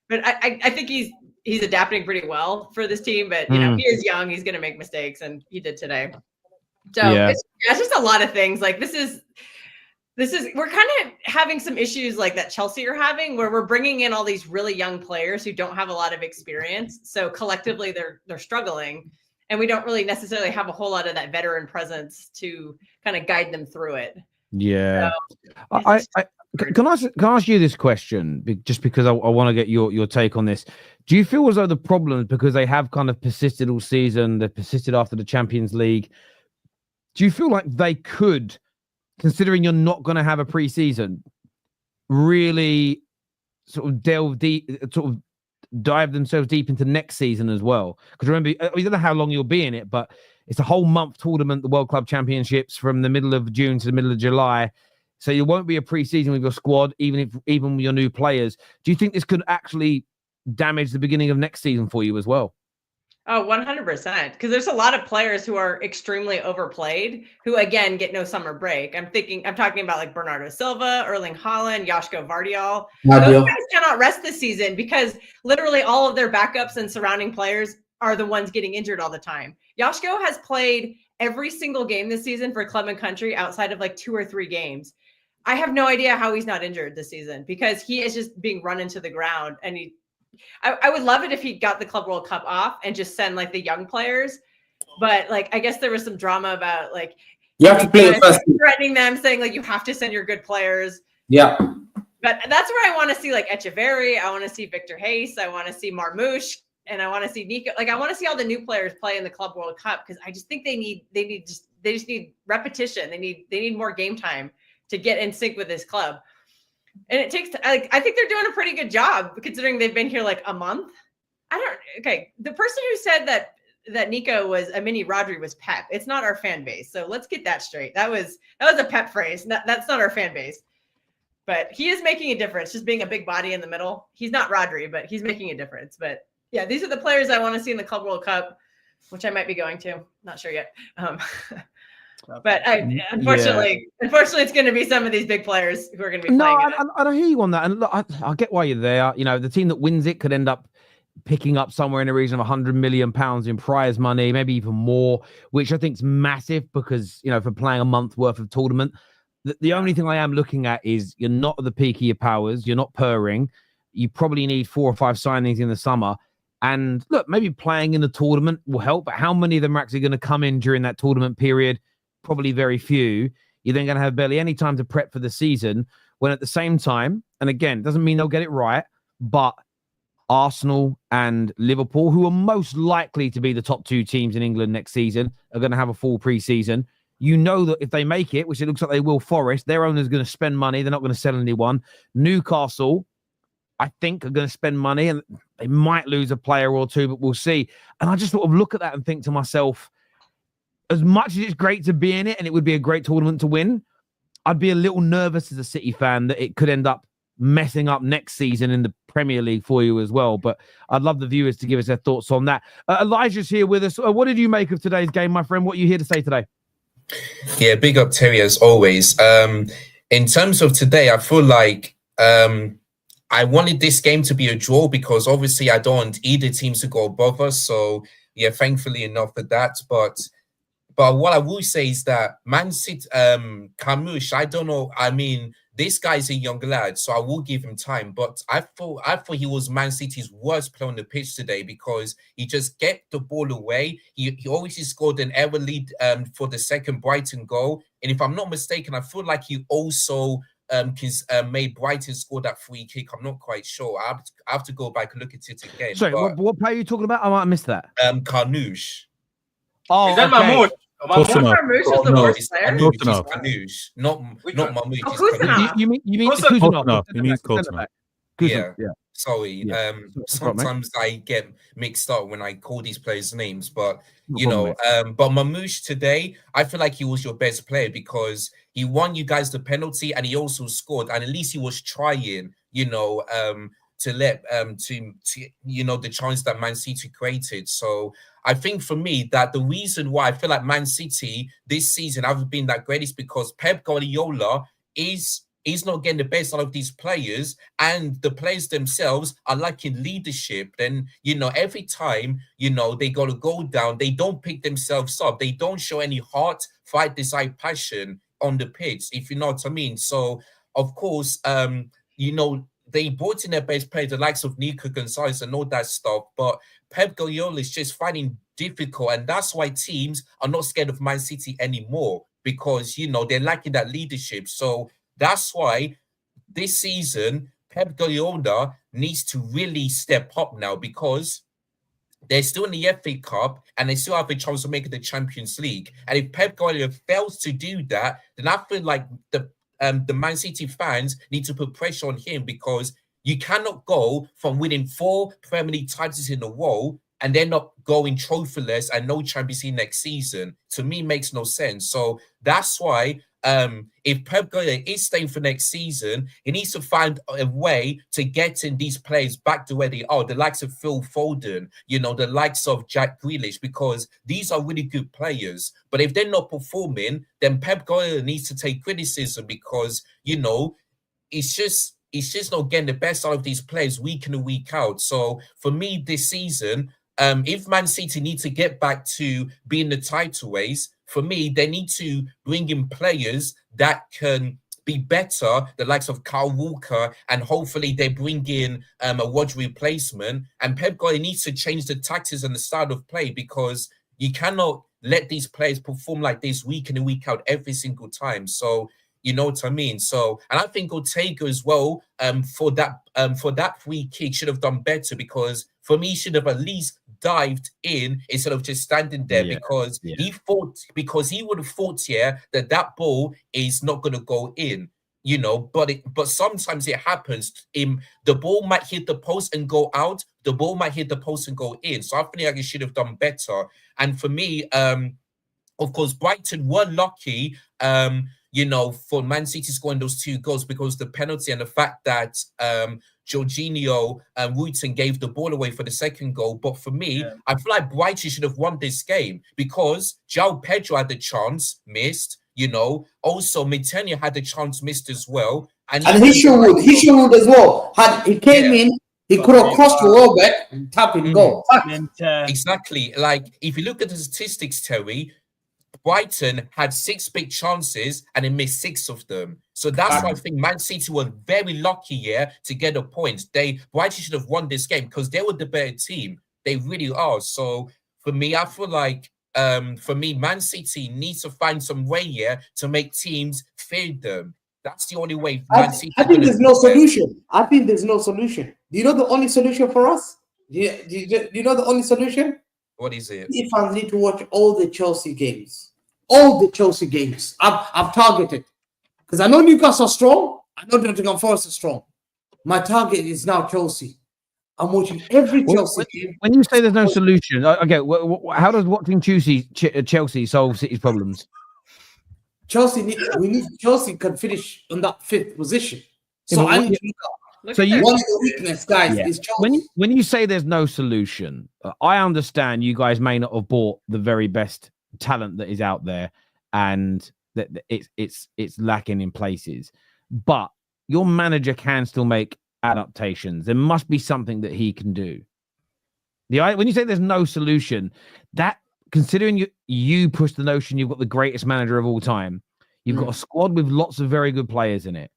But I think he's adapting pretty well for this team. But you know, he is young. He's going to make mistakes, and he did today. So it's just a lot of things. Like, this is we're kind of having some issues like that Chelsea are having, where we're bringing in all these really young players who don't have a lot of experience. So collectively they're struggling, and we don't really necessarily have a whole lot of that veteran presence to kind of guide them through it. Yeah. So, Can I ask you this question, just because I want to get your take on this? Do you feel as though the problem is because they have kind of persisted all season, they persisted after the Champions League? Do you feel like they could, considering you're not going to have a pre-season, really sort of delve deep, sort of dive themselves deep into next season as well? Because remember, you don't know how long you'll be in it, but it's a whole month tournament, the World Club Championships, from the middle of June to the middle of July. So you won't be a pre-season with your squad, even with your new players. Do you think this could actually damage the beginning of next season for you as well? Oh, 100%. Because there's a lot of players who are extremely overplayed, who again get no summer break. I'm talking about like Bernardo Silva, Erling Haaland, Joško Vardiol. Those guys cannot rest this season because literally all of their backups and surrounding players are the ones getting injured all the time. Joško has played every single game this season for club and country outside of like 2 or 3 games. I have no idea how he's not injured this season because he is just being run into the ground. And I would love it if he got the Club World Cup off and just send like the young players. But like, I guess there was some drama about like, you have to play first, threatening them, saying like, you have to send your good players. Yeah. But that's where I want to see like Echeverri. I want to see Victor Hayes. I want to see Marmoush, and I want to see Nico. Like, I want to see all the new players play in the Club World Cup because I just think they just need repetition. They need more game time to get in sync with this club. And it takes, I think they're doing a pretty good job considering they've been here like a month. The person who said that Nico was a mini Rodri was Pep. It's not our fan base. So let's get that straight. That was a Pep phrase. That's not our fan base. But he is making a difference, just being a big body in the middle. He's not Rodri, but he's making a difference. But yeah, these are the players I want to see in the Club World Cup, which I might be going to. Not sure yet. But unfortunately, it's going to be some of these big players who are going to be playing. No, I hear you on that, and look, I get why you're there. You know, the team that wins it could end up picking up somewhere in the region of £100 million in prize money, maybe even more, which I think is massive because, you know, for playing a month worth of tournament, The only thing I am looking at is you're not at the peak of your powers. You're not purring. You probably need 4 or 5 signings in the summer. And look, maybe playing in the tournament will help. But how many of them are actually going to come in during that tournament period? Probably very few. You're then going to have barely any time to prep for the season. When at the same time, and again, doesn't mean they'll get it right, but Arsenal and Liverpool, who are most likely to be the top 2 teams in England next season, are going to have a full pre-season. You know that if they make it, which it looks like they will, Forest, their owner's going to spend money. They're not going to sell anyone. Newcastle, I think, are going to spend money, and they might lose a player or 2, but we'll see. And I just sort of look at that and think to myself, as much as it's great to be in it and it would be a great tournament to win, I'd be a little nervous as a City fan that it could end up messing up next season in the Premier League for you as well. But I'd love the viewers to give us their thoughts on that. Elijah's here with us. What did you make of today's game, my friend? What are you here to say today? Yeah, big up Terry as always. In terms of today, I feel like I wanted this game to be a draw because obviously I don't want either teams to go above us. So yeah, thankfully enough for that. But what I will say is that Man City, Camus, I don't know. I mean, this guy's a young lad, so I will give him time. But I thought he was Man City's worst player on the pitch today because he just get the ball away. He obviously scored an ever lead for the second Brighton goal. And if I'm not mistaken, I feel like he also made Brighton score that free kick. I'm not quite sure. I have to go back and look at it again. Sorry, what player are you talking about? I might have missed that. Carnouche. Oh, is that Mahmoud? Marmouche is the worst player. Carnouche. Not Mahmoud. Khusanov. You mean Khusanov. He means Khusanov. Yeah. Sorry. Sometimes I get mixed up when I call these players' names, but but Mamouche today, I feel like he was your best player because he won you guys the penalty and he also scored, and at least he was trying, to let the chance that Man City created. So I think for me that the reason why I feel like Man City this season haven't been that great is because Pep Guardiola is not getting the best out of these players, and the players themselves are lacking leadership. Then every time they got to go down, they don't pick themselves up. They don't show any heart, fight, desire, passion on the pitch, if you know what I mean. So of course, they brought in their best players, the likes of Nico Gonzalez and all that stuff, but Pep Guardiola is just finding difficult, and that's why teams are not scared of Man City anymore because they're lacking that leadership. So that's why this season Pep Guardiola needs to really step up now because they're still in the FA Cup and they still have a chance of making the Champions League. And if Pep Guardiola fails to do that, then I feel like the Man City fans need to put pressure on him because you cannot go from winning 4 Premier League titles in a row and then not going trophyless and no Champions League next season. To me, makes no sense. So that's why if Pep Guardiola is staying for next season, he needs to find a way to get in these players back to where they are, the likes of Phil Foden, the likes of Jack Grealish, because these are really good players. But if they're not performing, then Pep Guardiola needs to take criticism because, it's just not getting the best out of these players week in and week out. So for me this season, if Man City need to get back to being the title race, for me, they need to bring in players that can be better, the likes of Kyle Walker, and hopefully they bring in a Rodri replacement. And Pep Guardiola needs to change the tactics and the style of play because you cannot let these players perform like this week in and week out every single time. So you know what I mean? So, and I think Ortega as well, for that free kick should have done better because for me, he should have at least dived in instead of just standing there because he would have thought that ball is not going to go in, but sometimes it happens. The ball might hit the post and go out. The ball might hit the post and go in. So I think like he should have done better. And for me, of course, Brighton were lucky, for Man City scoring those 2 goals because the penalty and the fact that Jorginho and Rutter gave the ball away for the second goal. But for me, I feel like Brighton should have won this game because João Pedro had the chance, missed, Also, Mitenia had the chance, missed as well. And he should as well. He came in, he could have crossed the road back and tap and go. Exactly. Like, if you look at the statistics, Terry, Brighton had 6 big chances and they missed 6 of them. So that's why I think Man City were very lucky to get a point. Brighton should have won this game because they were the better team. They really are. So for me, I feel like Man City needs to find some way to make teams fear them. That's the only way. I think there's no solution. I think there's no solution. Do you know the only solution for us? Do you know the only solution? What is it? If I need to watch all the Chelsea games, I've targeted because I know Newcastle are strong. I know Nottingham Forest are strong. My target is now Chelsea. I'm watching every Chelsea game. When you say there's no solution, okay, how does watching Chelsea solve City's problems? Chelsea can finish on that 5th position. So I need to look up. So one of the weakness, guys, is Chelsea. When you say there's no solution, I understand you guys may not have bought the very best talent that is out there, and that it's lacking in places. But your manager can still make adaptations. There must be something that he can do. When you say there's no solution, that considering you push the notion you've got the greatest manager of all time, you've got a squad with lots of very good players in it.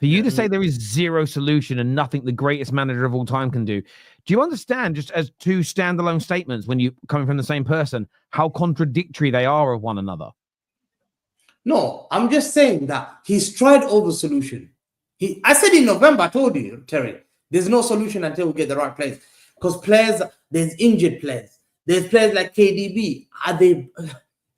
For you to say there is zero solution and nothing the greatest manager of all time can do you understand, just as 2 standalone statements when you coming from the same person, how contradictory they are of one another? No, I'm just saying that he's tried all the solution. I said in November, I told you, Terry, there's no solution until we get the right players. Because there's injured players. There's players like KDB. Do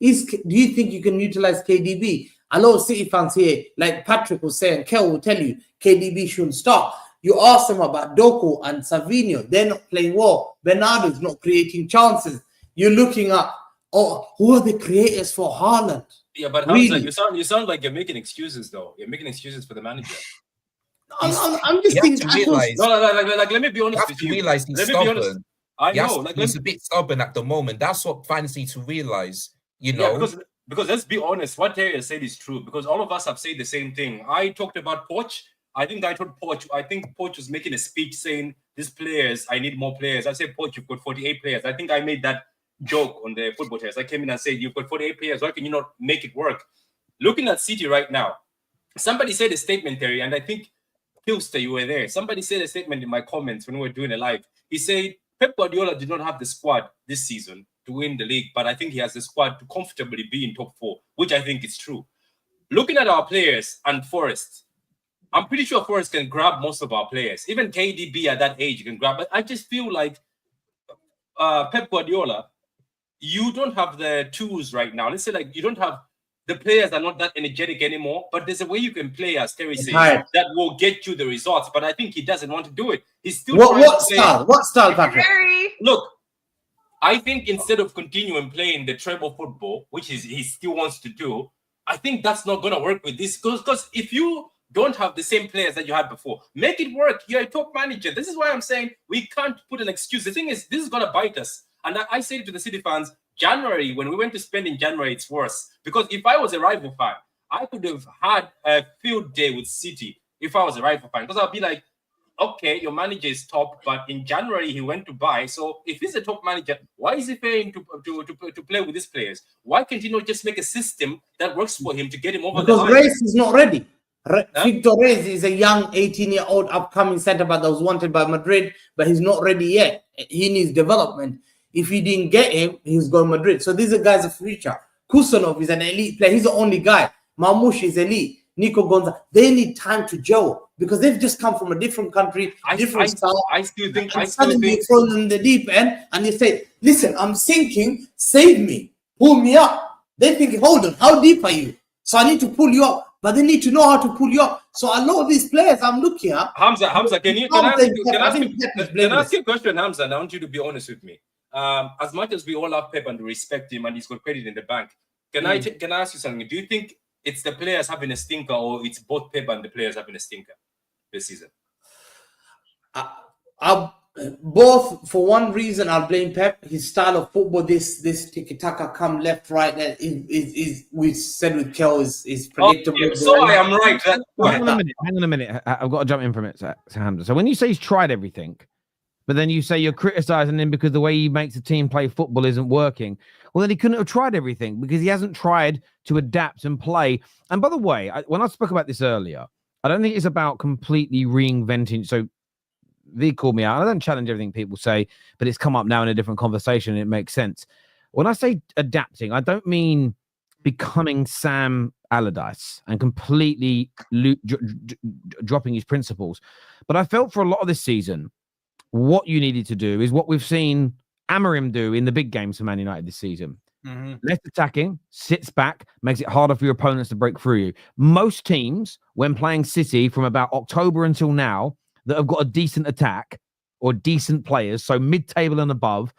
you think you can utilize KDB? I know City fans here, like Patrick was saying, Kel will tell you, KDB shouldn't start. You ask them about Doku and Savio. They're not playing well. Bernardo's not creating chances. You're looking at, who are the creators for Haaland? Yeah, but really? You sound like you're making excuses, though. You're making excuses for the manager. I'm just thinking. Let me be honest with you. Realize he's stubborn. I know. He's a bit stubborn at the moment. That's what fans need to realize. Because let's be honest, what Terry said is true. Because all of us have said the same thing. I talked about Poch. I think Poch was making a speech saying, "These players, I need more players." I said, "Poch, you've got 48 players." I think I made that joke on the Football Terrace. I came in and said, "You've got 48 players. Why can you not make it work?" Looking at City right now, somebody said a statement, Terry, and I think Pilster, you were there. Somebody said a statement in my comments when we were doing a live. He said Pep Guardiola did not have the squad this season to win the league, but I think he has the squad to comfortably be in top 4, which I think is true. Looking at our players and Forest, I'm pretty sure Forest can grab most of our players. Even KDB at that age can grab. But I just feel like Pep Guardiola, you don't have the tools right now. Let's say like you don't have the players are not that energetic anymore, but there's a way you can play, as Terry says, that will get you the results. But I think he doesn't want to do it. He's still what style, Patrick? Look, I think instead of continuing playing the treble football, which he still wants to do, I think that's not going to work with this. Because if you don't have the same players that you had before, make it work. You're a top manager. This is why I'm saying we can't put an excuse. The thing is, this is going to bite us. And I say to the City fans, January, when we went to spend in January, it's worse. Because if I was a rival fan, I could have had a field day with City if I was a rival fan. Because I'll be like, okay, your manager is top, but in January he went to buy. So if he's a top manager, why is he paying to play with these players? Why can't he not just make a system that works for him to get him over the line? Because Reyes is not ready. Victor Reyes is a young 18-year-old upcoming centre-back that was wanted by Madrid, but he's not ready yet. He needs development. If he didn't get him, he's going Madrid. So these are guys of future. Khusanov is an elite player. He's the only guy. Marmoush is elite. Nico Gonza. They need time to gel because they've just come from a different country, different style. I still think suddenly throw them in the deep end and they say, "Listen, I'm sinking. Save me. Pull me up." They think, "Hold on, how deep are you? So I need to pull you up." But they need to know how to pull you up. So a lot of these players I'm looking at. Hamza, can I ask you a question, Hamza? And I want you to be honest with me. As much as we all love Pep and respect him and he's got credit in the bank, can I ask you something? Do you think it's the players having a stinker or it's both Pep and the players having a stinker this season? Both. For one reason, I'll blame Pep. His style of football, this tiki-taka, come left, right, that is we said with Kel is predictable. Okay, so I am right. Hang on a minute. I've got to jump in for a minute, Hamza. So when you say he's tried everything, but then you say you're criticizing him because the way he makes the team play football isn't working. Well, then he couldn't have tried everything because he hasn't tried to adapt and play. And by the way, when I spoke about this earlier, I don't think it's about completely reinventing. So V called me out. I don't challenge everything people say, but it's come up now in a different conversation and it makes sense. When I say adapting, I don't mean becoming Sam Allardyce and completely dropping his principles. But I felt for a lot of this season, what you needed to do is what we've seen Amorim do in the big games for Man United this season. Less attacking, sits back, makes it harder for your opponents to break through you. Most teams, when playing City from about October until now, that have got a decent attack or decent players, so mid-table and above,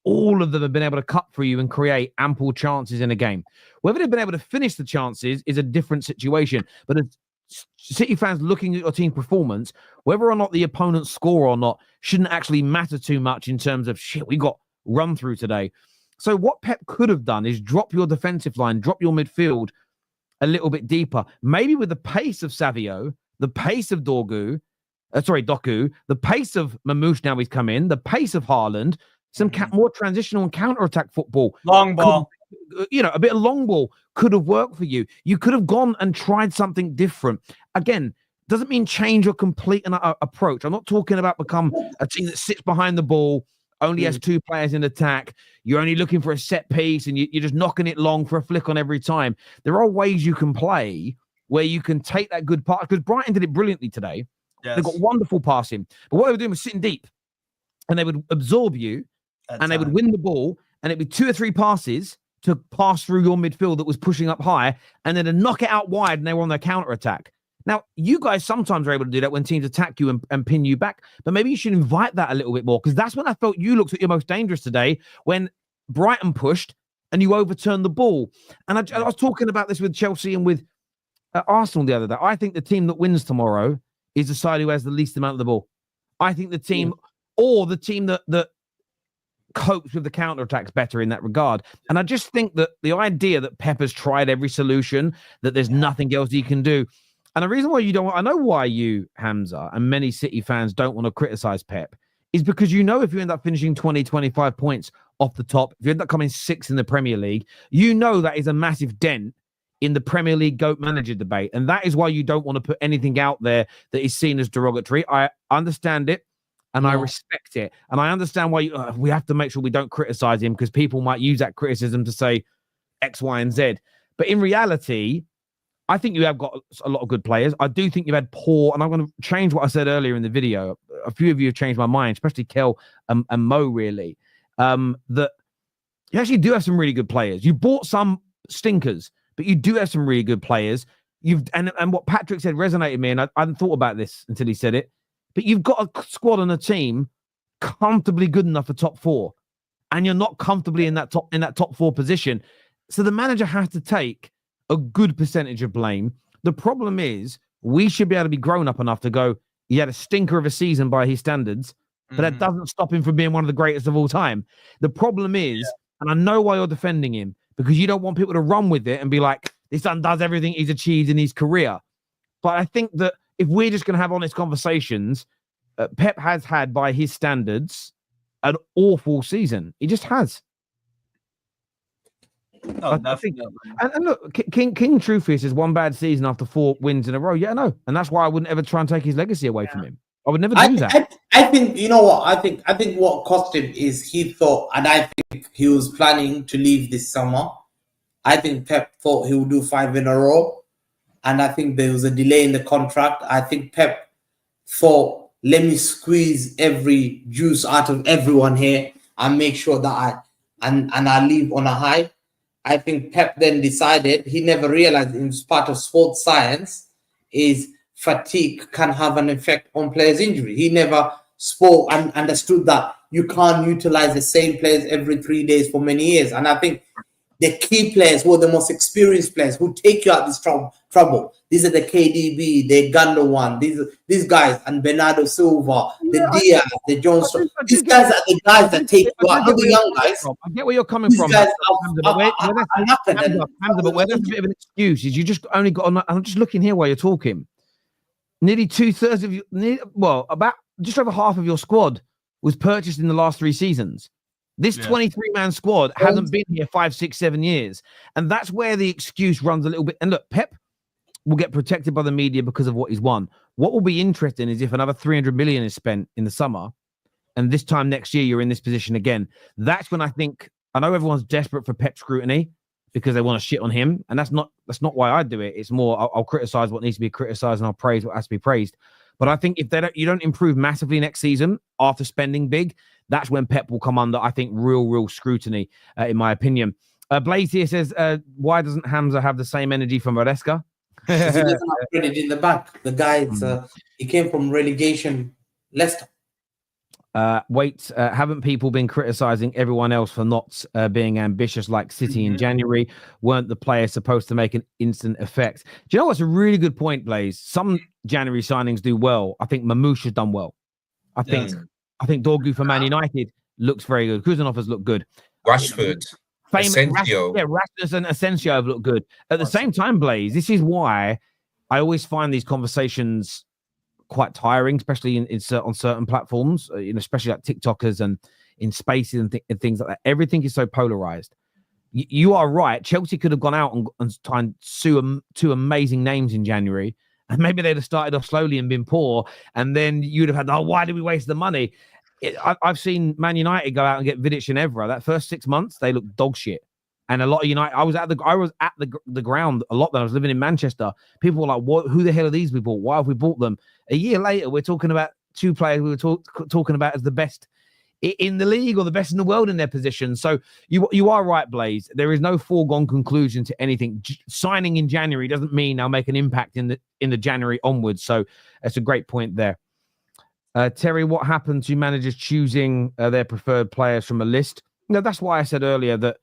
all of them have been able to cut through you and create ample chances in a game. Whether they've been able to finish the chances is a different situation. But as City fans looking at your team performance, whether or not the opponents score or not shouldn't actually matter too much in terms of, shit, we got run through today. So what Pep could have done is drop your defensive line, drop your midfield a little bit deeper. Maybe with the pace of Savio, the pace of Doku, the pace of Mamouche now he's come in, the pace of Haaland, some more transitional and counter-attack football. Long ball. A bit of long ball could have worked for you. You could have gone and tried something different. Again, doesn't mean change your complete approach. I'm not talking about become a team that sits behind the ball, only has two players in attack. You're only looking for a set piece and you're just knocking it long for a flick on every time. There are ways you can play where you can take that good part, because Brighton did it brilliantly today. Yes. They've got wonderful passing. But what they were doing was sitting deep and they would absorb you they would win the ball and it'd be 2 or 3 passes to pass through your midfield that was pushing up high and then to knock it out wide and they were on their counter attack. Now, you guys sometimes are able to do that when teams attack you and pin you back, but maybe you should invite that a little bit more, because that's when I felt you looked at your most dangerous today, when Brighton pushed and you overturned the ball. And I was talking about this with Chelsea and with Arsenal the other day. I think the team that wins tomorrow is the side who has the least amount of the ball. I think the team or the team that copes with the counterattacks better in that regard. And I just think that the idea that Pep has tried every solution, that there's nothing else he can do. And the reason why you don't, I know why you, Hamza, and many City fans don't want to criticize Pep, is because you know if you end up finishing 20, 25 points off the top, if you end up coming 6th in the Premier League, you know that is a massive dent in the Premier League GOAT manager debate. And that is why you don't want to put anything out there that is seen as derogatory. I understand it and I respect it. And I understand why we have to make sure we don't criticize him, because people might use that criticism to say X, Y, and Z. But in reality, I think you have got a lot of good players. I do think you've had poor, and I'm going to change what I said earlier in the video. A few of you have changed my mind, especially Kel and Mo, really. That you actually do have some really good players. You bought some stinkers, but you do have some really good players. And what Patrick said resonated with me, and I hadn't thought about this until he said it. But you've got a squad and a team comfortably good enough for top 4, and you're not comfortably in that top 4 position. So the manager has to take a good percentage of blame. The problem is we should be able to be grown up enough to go, he had a stinker of a season by his standards, but that doesn't stop him from being one of the greatest of all time. The problem is, and I know why you're defending him, because you don't want people to run with it and be like, this son does everything he's achieved in his career. But I think that if we're just going to have honest conversations, Pep has had, by his standards, an awful season. He just has. Oh, I think, and look, King Truth is one bad season after 4 wins in a row. Yeah, I know, and that's why I wouldn't ever try and take his legacy away from him. I would never do that. I think, you know what? I think what cost him is he thought, and I think he was planning to leave this summer. I think Pep thought he would do 5 in a row, and I think there was a delay in the contract. I think Pep thought, let me squeeze every juice out of everyone here and make sure that I leave on a high. I think Pep then decided, he never realized in part of sports science is fatigue can have an effect on players' injury. He never spoke and understood that you can't utilize the same players every 3 days for many years. And I think the key players who are the most experienced players who take you out this trouble. These are the KDB, the Gundogan, these guys, and Bernardo Silva, the Diaz, the Johnson. These guys are the guys that take you out. The young guys. I get where you're coming from. Guys but where that's a bit of an excuse is you just only got. I'm just looking here while you're talking. Nearly 2/3 of you, about just over half of your squad was purchased in the last 3 seasons. This 23-man squad hasn't been here 5, 6, 7 years. And that's where the excuse runs a little bit. And look, Pep will get protected by the media because of what he's won. What will be interesting is if another 300 million is spent in the summer, and this time next year you're in this position again. That's when I know everyone's desperate for Pep scrutiny because they want to shit on him. And that's not why I do it. It's more, I'll criticize what needs to be criticized and I'll praise what has to be praised. But I think if you don't improve massively next season after spending big, that's when Pep will come under, I think, real scrutiny, in my opinion. Blaze here says, why doesn't Hamza have the same energy from Maresca? He doesn't have credit in the back. The guy, he came from relegation Leicester. Haven't people been criticizing everyone else for not being ambitious like City in January? Weren't the players supposed to make an instant effect? Do you know what's a really good point, Blaze? Some January signings do well. I think Mamouche has done well. I think Doku for Man United looks very good. Khusanov has looked good. Rashford. Asensio. Rashford and Asensio have looked good. At the same time, Blaze, this is why I always find these conversations quite tiring, especially on certain platforms, especially like TikTokers and in spaces and things like that. Everything is so polarized. You are right. Chelsea could have gone out and tried and sue two amazing names in January, and maybe they'd have started off slowly and been poor, and then you'd have had, why did we waste the money? I've seen Man United go out and get Vidic and Evra. That first 6 months, they looked dog shit. And a lot of United, I was at the ground a lot when I was living in Manchester. People were like, "What? Who the hell are these people? Why have we bought them?" A year later, we're talking about two players we were talking about as the best in the league or the best in the world in their position. So you are right, Blaze. There is no foregone conclusion to anything. Signing in January doesn't mean they'll make an impact in the January onwards. So that's a great point there. Terry, what happened to managers choosing their preferred players from a list? That's why I said earlier that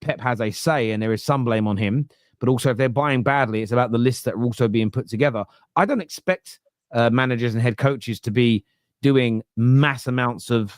Pep has a say and there is some blame on him, but also if they're buying badly, it's about the lists that are also being put together. I don't expect managers and head coaches to be doing mass amounts with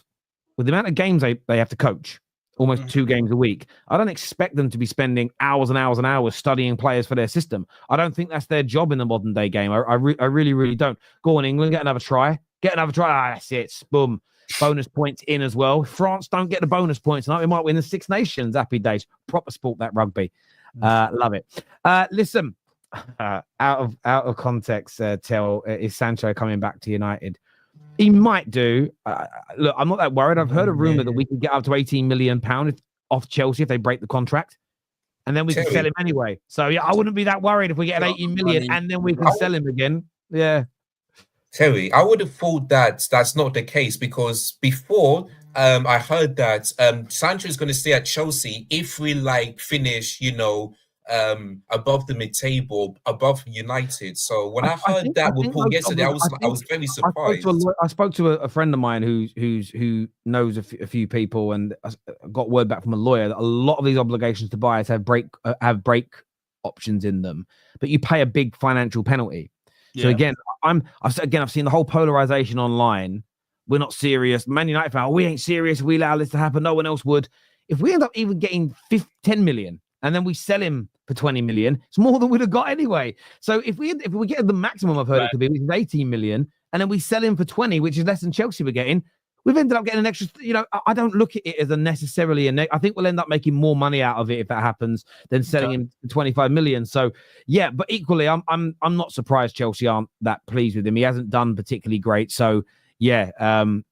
the amount of games they have to coach, almost 2 games a week. I don't expect them to be spending hours and hours and hours studying players for their system. I don't think that's their job in the modern day game. I really, really don't. Go on, England, get another try. That's it. Boom. Bonus points in as well. If France don't get the bonus points tonight, we might win the Six Nations. Happy days. Proper sport, that rugby. Love it. Listen, out of context, Tell, is Sancho coming back to United? He might do. Look, I'm not that worried. I've heard a rumor that we can get up to £18 million off Chelsea if they break the contract. And then we can sell him anyway. So, yeah, I wouldn't be that worried if we get 18 million and then we can sell him again. Yeah. Terry, I would have thought that that's not the case because before I heard that Sancho is going to stay at Chelsea if we finish, above the mid-table, above United. So when I heard that report yesterday, I was very surprised. I spoke to a friend of mine who knows a few people and got word back from a lawyer that a lot of these obligations to buyers have break options in them, but you pay a big financial penalty. So again, I've seen the whole polarization online. We're not serious. Man United fan, we ain't serious. We allow this to happen. No one else would. If we end up even getting 10 million and then we sell him for 20 million, it's more than we'd have got anyway. So if we get the maximum I've heard it could be, which is 18 million, and then we sell him for 20, which is less than Chelsea were getting, we've ended up getting an extra, I don't look at it as necessarily I think we'll end up making more money out of it if that happens than selling him for 25 million. So yeah, but equally, I'm not surprised Chelsea aren't that pleased with him. He hasn't done particularly great. So yeah,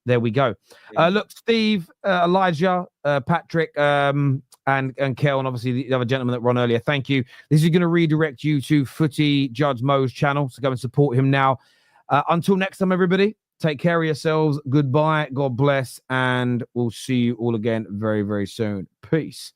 there we go. Look, Steve, Elijah, Patrick, and Kel, and obviously the other gentleman that were on earlier. Thank you. This is going to redirect you to Footy Judge Mo's channel. So go and support him now. Until next time, everybody. Take care of yourselves. Goodbye. God bless. And we'll see you all again very, very soon. Peace.